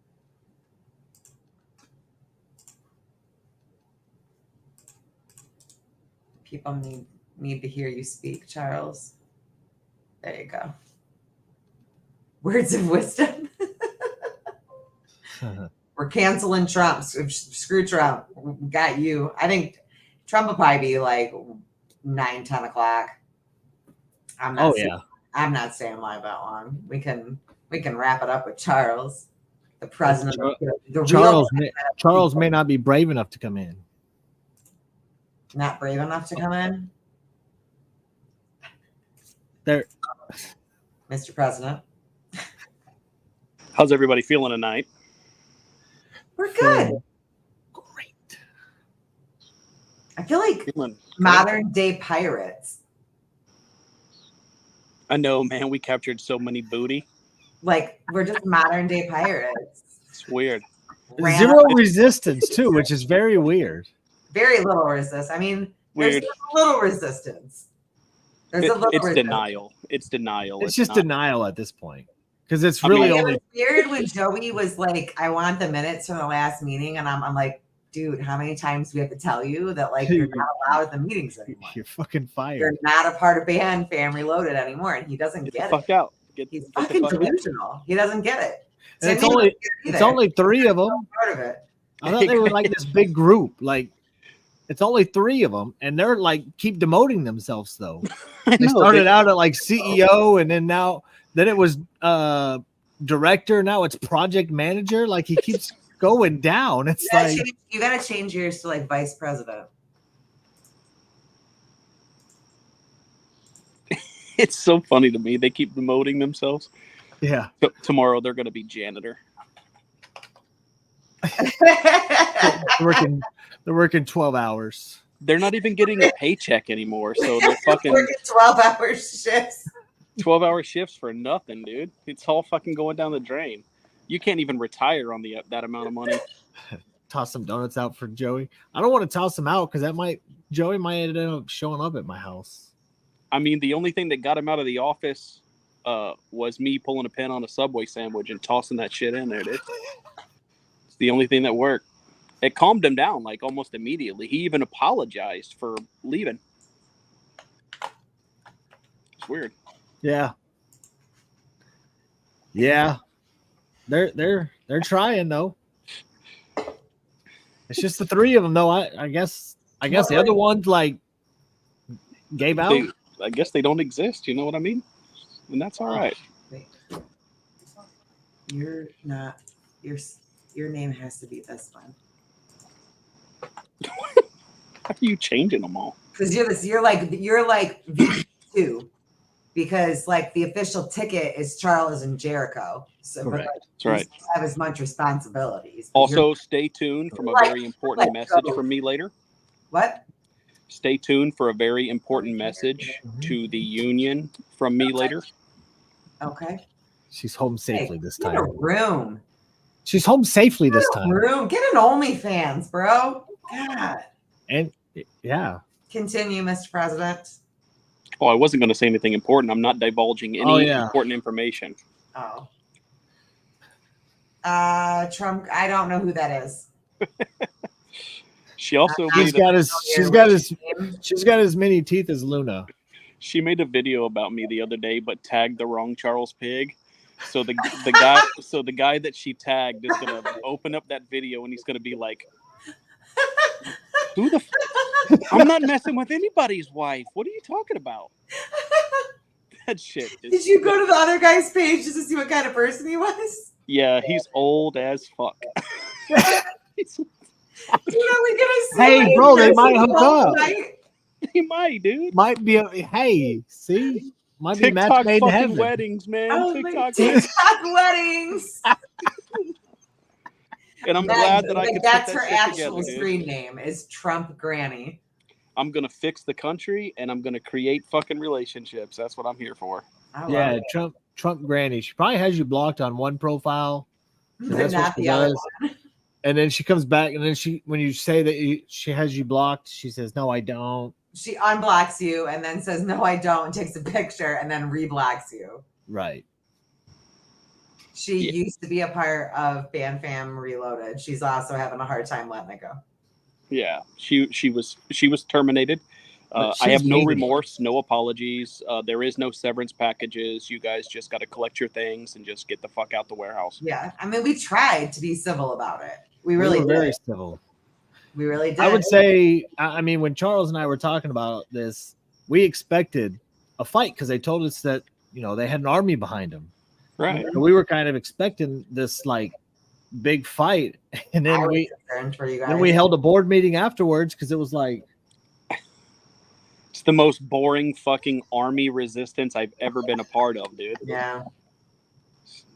People need to hear you speak, Charles. There you go. Words of wisdom. We're canceling Trump. Screw Trump. We got you. I think Trump will probably be like 9, 10 o'clock. I'm not staying live that long. We can wrap it up with Charles, the president.
Charles may not be brave enough to come in.
Not brave enough to come in?
There,
Mr. President.
How's everybody feeling tonight?
We're good.
Great.
I feel like
Feeling
modern day pirates.
I know, man. We captured so many booty.
Like, we're just modern day pirates.
It's weird.
Zero resistance, too, which is very weird.
Very little resistance. I mean,
Weird.
there's a little resistance.
It's denial. It's denial.
It's just
not
denial at this point. Because it's really
it
only
was weird when Joey was like, I want the minutes from the last meeting. And I'm like, dude, how many times do we have to tell you that like you're not allowed at the meetings anymore?
You're fucking fired.
You're not a part of Band Fam Reloaded anymore. And he doesn't
Get
get
the
it.
fuck out.
He's fucking delusional. He doesn't get it.
And it's only 3 of them.
Part of it.
I thought they were like this big group. Like, it's only 3 of them, and they're like keep demoting themselves though. They started out at like CEO, and then it was director. Now it's project manager. Like he keeps going down. It's
You gotta change yours to like vice president.
It's so funny to me. They keep demoting themselves.
Yeah.
Tomorrow they're going to be janitor.
They're working 12 hours.
They're not even getting a paycheck anymore. So they're fucking
working 12-hour shifts.
12-hour shifts for nothing, dude. It's all fucking going down the drain. You can't even retire on that amount of money.
Toss some donuts out for Joey. I don't want to toss them out because Joey might end up showing up at my house.
I mean, the only thing that got him out of the office was me pulling a pin on a Subway sandwich and tossing that shit in there, dude. It's the only thing that worked. It calmed him down like almost immediately. He even apologized for leaving. It's weird.
Yeah. Yeah. They're trying though. It's just the three of them though. I guess the other ones like gave out.
I guess they don't exist. You know what I mean? And that's all right.
Wait. You're not. Your name has to be this one.
How are you changing them all?
Because you're like V2, because like the official ticket is Charles and Jericho. So
Correct.
That's right.
You have as much responsibilities.
Also, stay tuned from a very important message from me later.
What?
Stay tuned for a very important message to the union from me later.
Okay.
She's home safely this
Get
time.
a room.
She's home safely this time.
Room. Get an OnlyFans, bro. God.
And yeah.
Continue, Mr. President.
Oh, I wasn't going to say anything important. I'm not divulging any important information.
Oh. Trump. I don't know who that is.
She also
she's got as many teeth as Luna.
She made a video about me the other day, but tagged the wrong Charles Pig. So the guy that she tagged is gonna open up that video and he's gonna be like, "Who the? I'm not messing with anybody's wife. What are you talking about?" That shit.
Did you go to the other guy's page just to see what kind of person he was?
Yeah, he's old as fuck.
Hey, bro, they might hook up.
They might, dude.
Might be. Hey, see, might be match
TikTok
made in
fucking
heaven.
weddings, man.
Oh,
TikTok
weddings.
And I'm glad that I could.
That's
put
her
that
actual
together,
screen name is Trump Granny.
I'm gonna fix the country and I'm gonna create fucking relationships. That's what I'm here for.
Yeah, Trump Granny. She probably has you blocked on one profile.
But not the other one.
And then she comes back, and then when you say that she has you blocked, she says, "No, I don't."
She unblocks you and then says, "No, I don't," and takes a picture and then reblocks you.
Right.
She used to be a part of BandFam Reloaded. She's also having a hard time letting it go.
Yeah, she was terminated. I have no remorse, no apologies. There is no severance packages. You guys just got to collect your things and just get the fuck out the warehouse.
Yeah, I mean, we tried to be civil about it. We really
were
did.
very civil.
We really did.
I would say, I mean, when Charles and I were talking about this, we expected a fight because they told us that, they had an army behind them.
Right.
And we were kind of expecting this like big fight. And then we held a board meeting afterwards because it was like,
it's the most boring fucking army resistance I've ever been a part of, dude.
Yeah.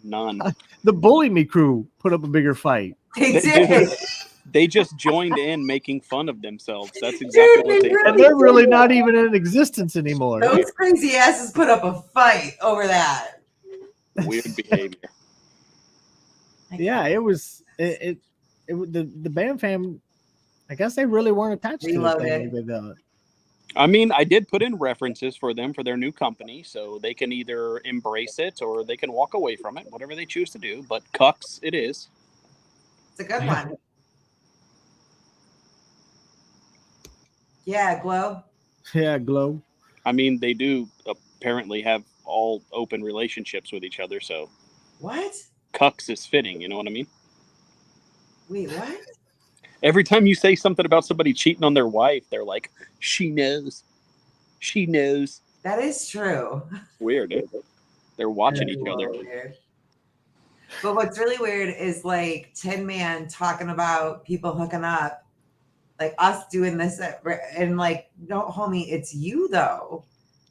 None.
The Bully Me crew put up a bigger fight.
They did.
They just joined in making fun of themselves. That's exactly what they did.
And they're really not even in existence anymore.
Those crazy asses put up a fight over that.
Weird behavior.
Yeah, it was the BandFam. I guess they really weren't attached to it.
I mean, I did put in references for them for their new company, so they can either embrace it or they can walk away from it, whatever they choose to do. But cucks, it is.
It's a good one. Yeah, Glow.
Yeah, Glow.
I mean, they do apparently have all open relationships with each other, so.
What?
Cucks is fitting, you know what I mean?
Wait, what?
Every time you say something about somebody cheating on their wife, they're like, she knows. She knows.
That is true.
Weird, eh? They're watching each other.
Weird. But what's really weird is like Tin Man talking about people hooking up, like us doing this, and like, no, homie, it's you though.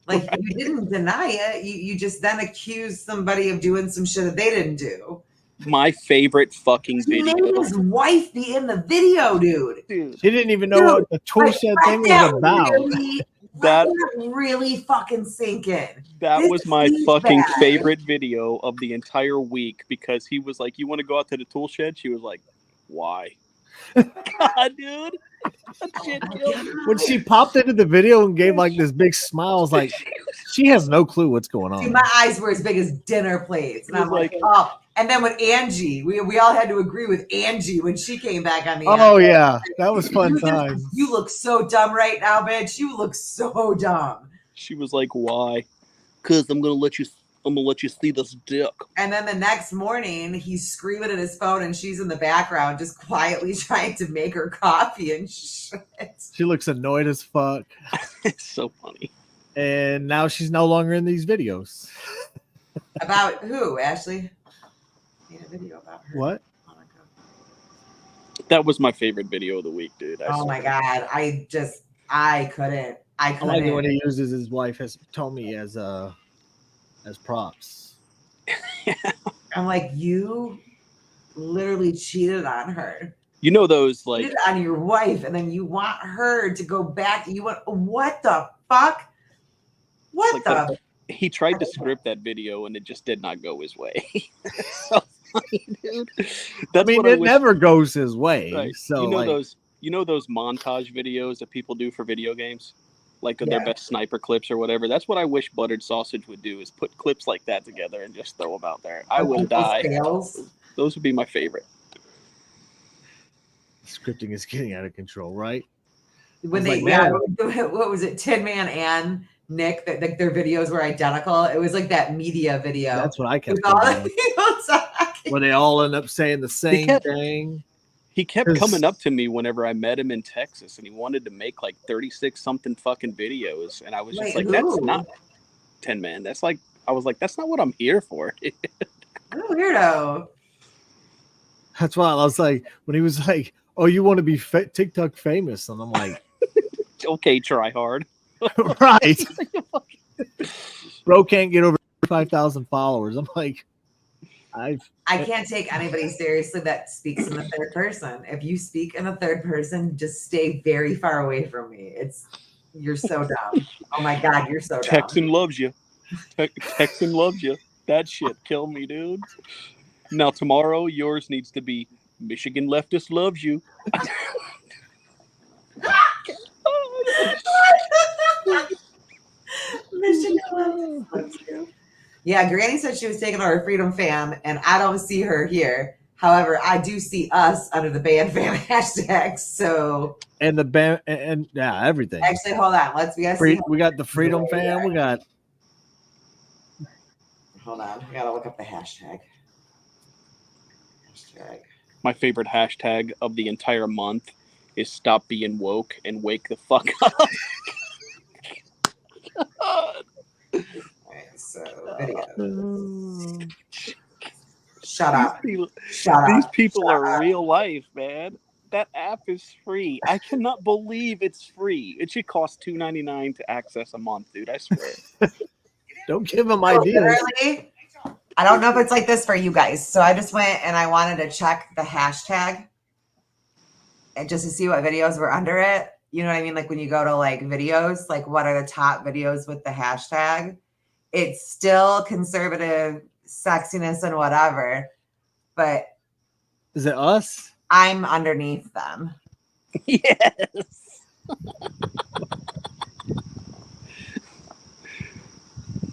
Like you didn't deny it. You just then accused somebody of doing some shit that they didn't do.
My favorite fucking video.
He made his wife be in the video, dude.
She didn't even know what the tool shed thing was about.
That
really fucking sink in.
That was my fucking favorite video of the entire week because he was like, "You want to go out to the tool shed?" She was like, "Why?" God, dude. That shit killed me.
When she popped into the video and gave like this big smile, I was like, She has no clue what's going on.
Dude, my eyes were as big as dinner plates. And I'm like, oh. And then with Angie, we all had to agree with Angie when she came back on the
Oh, yeah. That was fun time.
You look so dumb right now, bitch. You look so dumb.
She was like, why? Because I'm gonna let you see this dick.
And then the next morning, he's screaming at his phone, and she's in the background just quietly trying to make her coffee and shit.
She looks annoyed as fuck.
It's so funny.
And now she's no longer in these videos.
About who, Ashley? Made a video about her.
What?
That was my favorite video of the week, dude.
Oh my God. I couldn't.
I like it when he uses his wife as told me as props.
I'm like, you literally cheated on her.
You know those like
cheated on your wife, and then you want her to go back. You want what the fuck? What the?
He tried to script that video and it just did not go his way. So funny, dude. That's
it never goes his way.
Right.
So
you know those montage videos that people do for video games, like their best sniper clips or whatever. That's what I wish Buttered Sausage would do: is put clips like that together and just throw them out there. I would die. Those would be my favorite.
Scripting is getting out of control, right?
When what was it? Tin Man and Nick, that like their videos were identical. It was like that media video.
That's what I kept thinking. Where they all end up saying the same thing.
He kept coming up to me whenever I met him in Texas, and he wanted to make like 36 something fucking videos, and I was just like, "That's not Tin Man." That's like, I was like, "That's not what I'm here for."
What a weirdo.
That's why I was like, when he was like, "Oh, you want to be TikTok famous?" and I'm like,
"Okay, try hard."
Right. Bro can't get over 5,000 followers. I'm like,
I can't take anybody seriously that speaks in the third person. If you speak in the third person, just stay very far away from me. You're so dumb. Oh my God, you're so dumb.
Texan loves you. Texan loves you. That shit killed me, dude. Now tomorrow, yours needs to be Michigan leftist loves you.
Michigan loves you. Yeah, Granny said she was taking our Freedom Fam, and I don't see her here. However, I do see us under the Band Fam hashtag. So
and the band and yeah, everything.
Actually, hold on.
We got the Freedom Fam. We got.
Hold on. I gotta look up the hashtag.
My favorite hashtag of the entire month is "Stop Being Woke and Wake the Fuck Up."
Alright, so videos. Shut up.
These people are real life, man. That app is free. I cannot believe it's free. It should cost $2.99 to access a month, dude. I swear.
Don't give them ideas.
Literally, I don't know if it's like this for you guys. So I just went and I wanted to check the hashtag and just to see what videos were under it. You know what I mean? Like when you go to like videos, like what are the top videos with the hashtag? It's still conservative sexiness and whatever, but
is it us?
I'm underneath them.
Yes.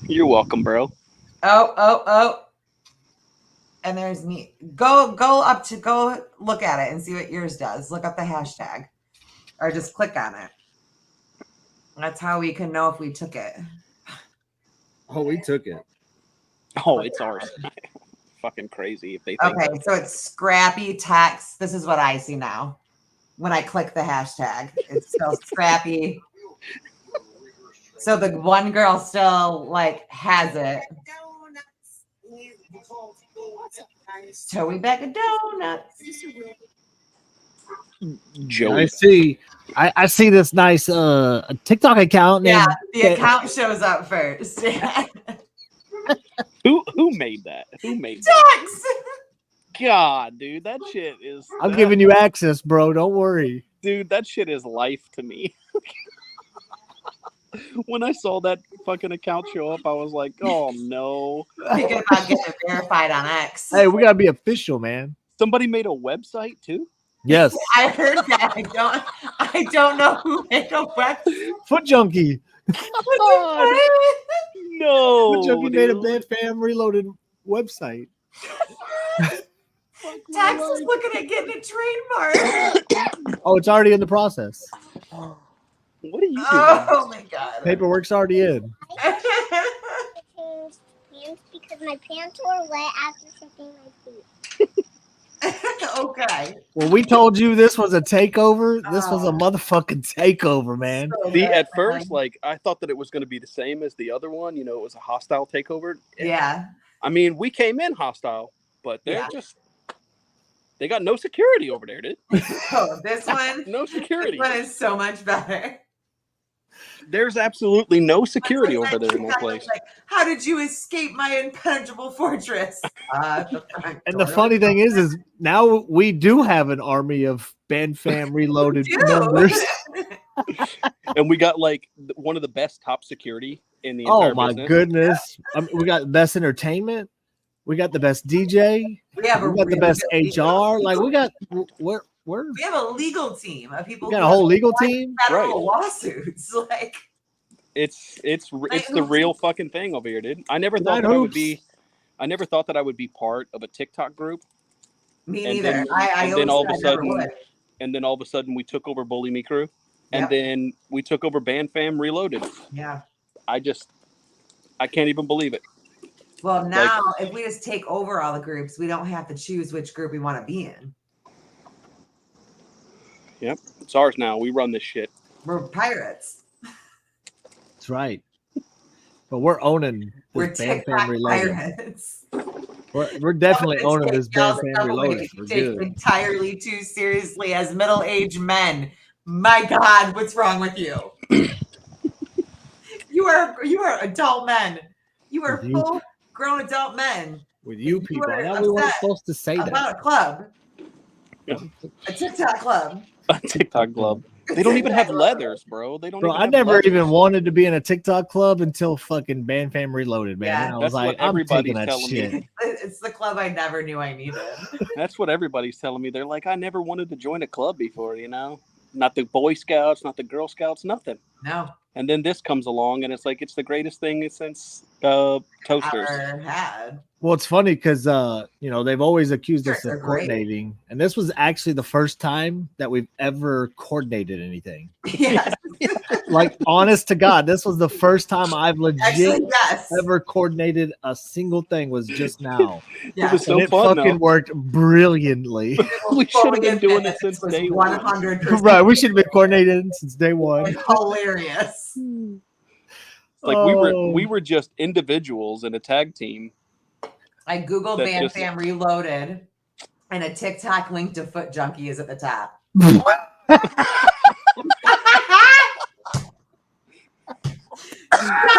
You're welcome, bro.
Oh. And there's me. Go look at it and see what yours does. Look up the hashtag or just click on it. That's how we can know if we took it.
Oh, we took it.
Oh, it's ours. Fucking crazy if they think
okay, so it's Scrappy Text. This is what I see now. When I click the hashtag, it's still Scrappy. So the one girl still like has it. So we back a donuts.
Joey. I see this nice TikTok account.
Yeah, the account shows up first.
Who made that? Who made
Tex?
God, dude, that shit is.
I'm giving you access, bro. Don't worry,
dude. That shit is life to me. When I saw that fucking account show up, I was like, "Oh no!"
Thinking about getting verified on X.
Hey, we gotta be official, man.
Somebody made a website too.
Yes,
I heard that. I don't know who made a website.
Foot Junkie.
No,
Junkie made a Band Fam Reloaded website.
Tex is looking at getting a trademark.
Oh, it's already in the process.
What are you doing?
Oh my god.
Paperwork's already in.
Because my pants were wet after soaking my feet.
Okay.
Well, we told you this was a takeover. This was a motherfucking takeover, man.
So
See,
good,
at first,
man.
like I thought that it was going to be the same as the other one. You know, it was a hostile takeover.
Yeah.
I mean, we came in hostile, but they're they got no security over there, dude.
Oh, this one.
No security.
This one is so much better.
There's absolutely no security over there in that place.
Like, how did you escape my impenetrable fortress?
And the funny thing is now we do have an army of Band Fam Reloaded members.
And we got like one of the best top security in the entire
my
business.
goodness. I mean, we got the best entertainment. We got the best DJ. We got the best HR. Like we got
we have a legal team of people.
We got a whole legal team.
Federal lawsuits. Like
it's the real fucking thing over here, dude. I never thought that I would be. I never thought that I would be part of a TikTok group.
Me neither.
And then all of a sudden we took over Bully Me Crew, and then we took over Band Fam Reloaded.
Yeah.
I can't even believe it.
Well, now if we just take over all the groups, we don't have to choose which group we want to be in.
Yep, it's ours now. We run this shit.
We're pirates.
That's right. But we're owning this Band Fam Reloaded.
Pirates.
We're definitely owning this Band Fam Reloaded.
We're good. Entirely too seriously as middle-aged men. My God, what's wrong with you? You are adult men. You are full-grown adult men.
With you people, I know we weren't supposed to say that.
About a club. A TikTok club.
A TikTok club. They don't even have leathers, bro. They don't.
Bro, I never even wanted to be in a TikTok club until fucking Band Fam Reloaded, man.
Yeah.
I was like, I'm taking that shit.
Me.
It's the club I never knew I needed.
That's what everybody's telling me. They're like, I never wanted to join a club before, you know? Not the Boy Scouts, not the Girl Scouts, nothing.
No.
And then this comes along, and it's like it's the greatest thing since toasters.
Ever had.
Well, it's funny because they've always accused us of coordinating, and this was actually the first time that we've ever coordinated anything.
Yes.
Like, honest to God, this was the first time I've legit
yes.
ever coordinated a single thing. Was just now.
Yeah. It was so
and
fun.
It fucking worked brilliantly.
We should have been doing it since day
100%.
Right, we should have been coordinated since day one.
Hilarious.
Like we were just individuals in a tag team.
I Googled Band Fam Reloaded, and a TikTok link to Foot Junkie is at the top. Shut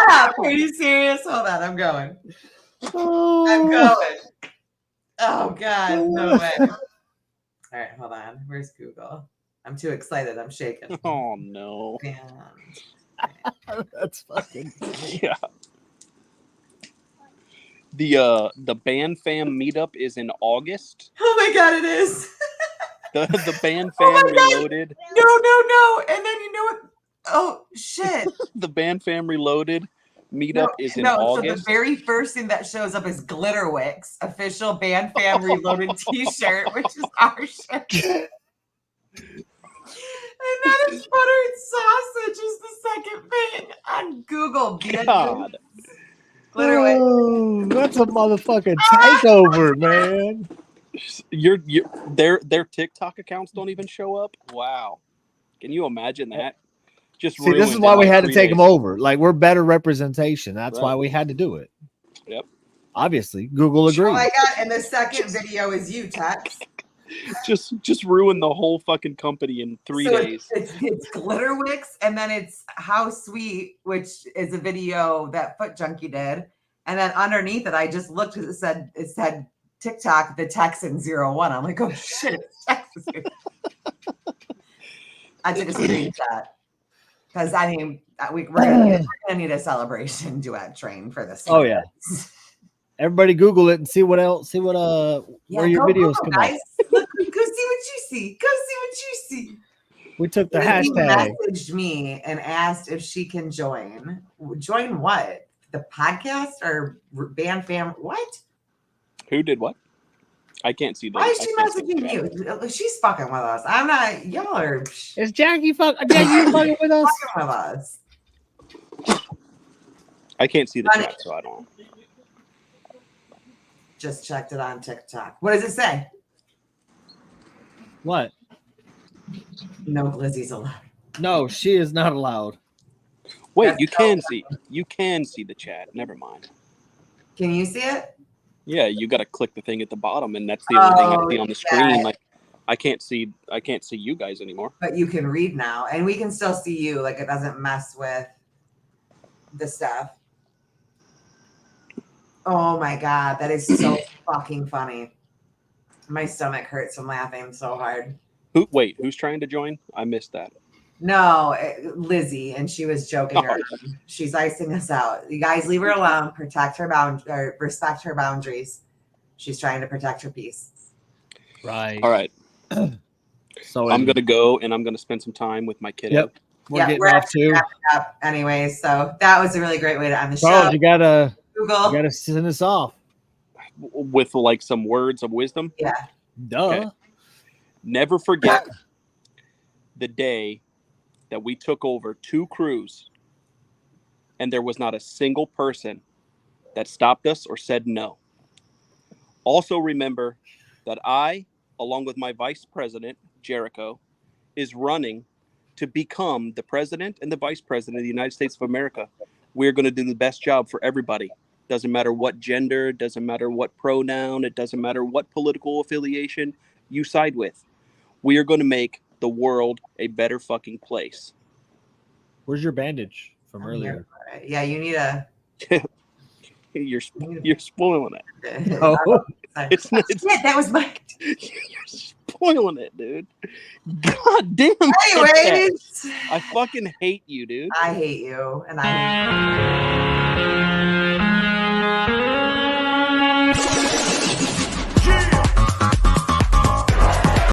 up. Are you serious? Hold on, I'm going. I'm going. Oh God, no way. All right, hold on. Where's Google? I'm too excited. I'm shaking.
Oh no.
That's fucking
yeah. The Band Fam meetup is in August.
Oh my God, it is.
The Band Fam Reloaded.
No. And then you know what? Oh shit.
The Band Fam Reloaded meetup is in August.
So the very first thing that shows up is Glitterwix, official Band Fam Reloaded t-shirt, which is our shirt. And then it's butter and sausage is the second thing on Google.
God.
Oh, that's a motherfucking takeover, man.
Their TikTok accounts don't even show up. Wow. Can you imagine that? Just
see, this is why we had to take them over. Like, we're better representation. That's why we had to do it.
Yep.
Obviously, Google agreed.
Oh my God! And the second video is you, Tex.
Just ruin the whole fucking company in 3 days.
It's Glitterwix, and then it's How Sweet, which is a video that Foot Junkie did, and then underneath it, I just looked because it said TikTok, the Texan 01. I'm like, oh shit, it's Texas. I took a screenshot because I mean we're gonna need a celebration duet train for this.
Oh yeah. Everybody Google it and see what else. See what where your videos come up.
Look, go see what you see. Go see what you see.
We took the
Lizzie
hashtag.
messaged me and asked if she can join. Join what? The podcast or band fam? What?
Who did what? I can't see that.
Why is she messaging you? She's fucking with us. I'm not. Y'all are.
Is Jackie fucking with us?
Fucking with us.
I can't see the chat, so I don't.
Just checked it on TikTok. What does it say?
What?
No, Lizzie's allowed.
No, she is not allowed.
Wait, you can see the chat. Never mind.
Can you see it?
Yeah, you got to click the thing at the bottom, and that's the only thing I see on the screen.
Yeah.
Like, I can't see you guys anymore.
But you can read now, and we can still see you. Like, it doesn't mess with the stuff. Oh my god, that is so fucking funny. My stomach hurts from laughing so hard.
Who's trying to join? I missed that.
No, Lizzie, and she was joking around. She's icing us out. You guys leave her alone. Protect her respect her boundaries. She's trying to protect her peace.
Right.
All right.
So
I'm gonna go and I'm gonna spend some time with my kiddo.
Yep. We're getting off too.
Up anyway, so that was a really great way to end the show.
Charles, you gotta
Google.
send us off
with like some words of wisdom.
Yeah.
Duh.
Okay. Never forget the day that we took over 2 crews and there was not a single person that stopped us or said no. Also remember that I, along with my vice president, Jericho, is running to become the president and the vice president of the United States of America. We're going to do the best job for everybody. Doesn't matter what gender, doesn't matter what pronoun, it doesn't matter what political affiliation you side with. We are going to make the world a better fucking place.
Where's your bandage from earlier?
Yeah, you need a.
You're spoiling it.
Oh,
it's
that was my.
You're spoiling it, dude. God damn.
Anyways,
I fucking hate you, dude.
I hate you, and I hate you.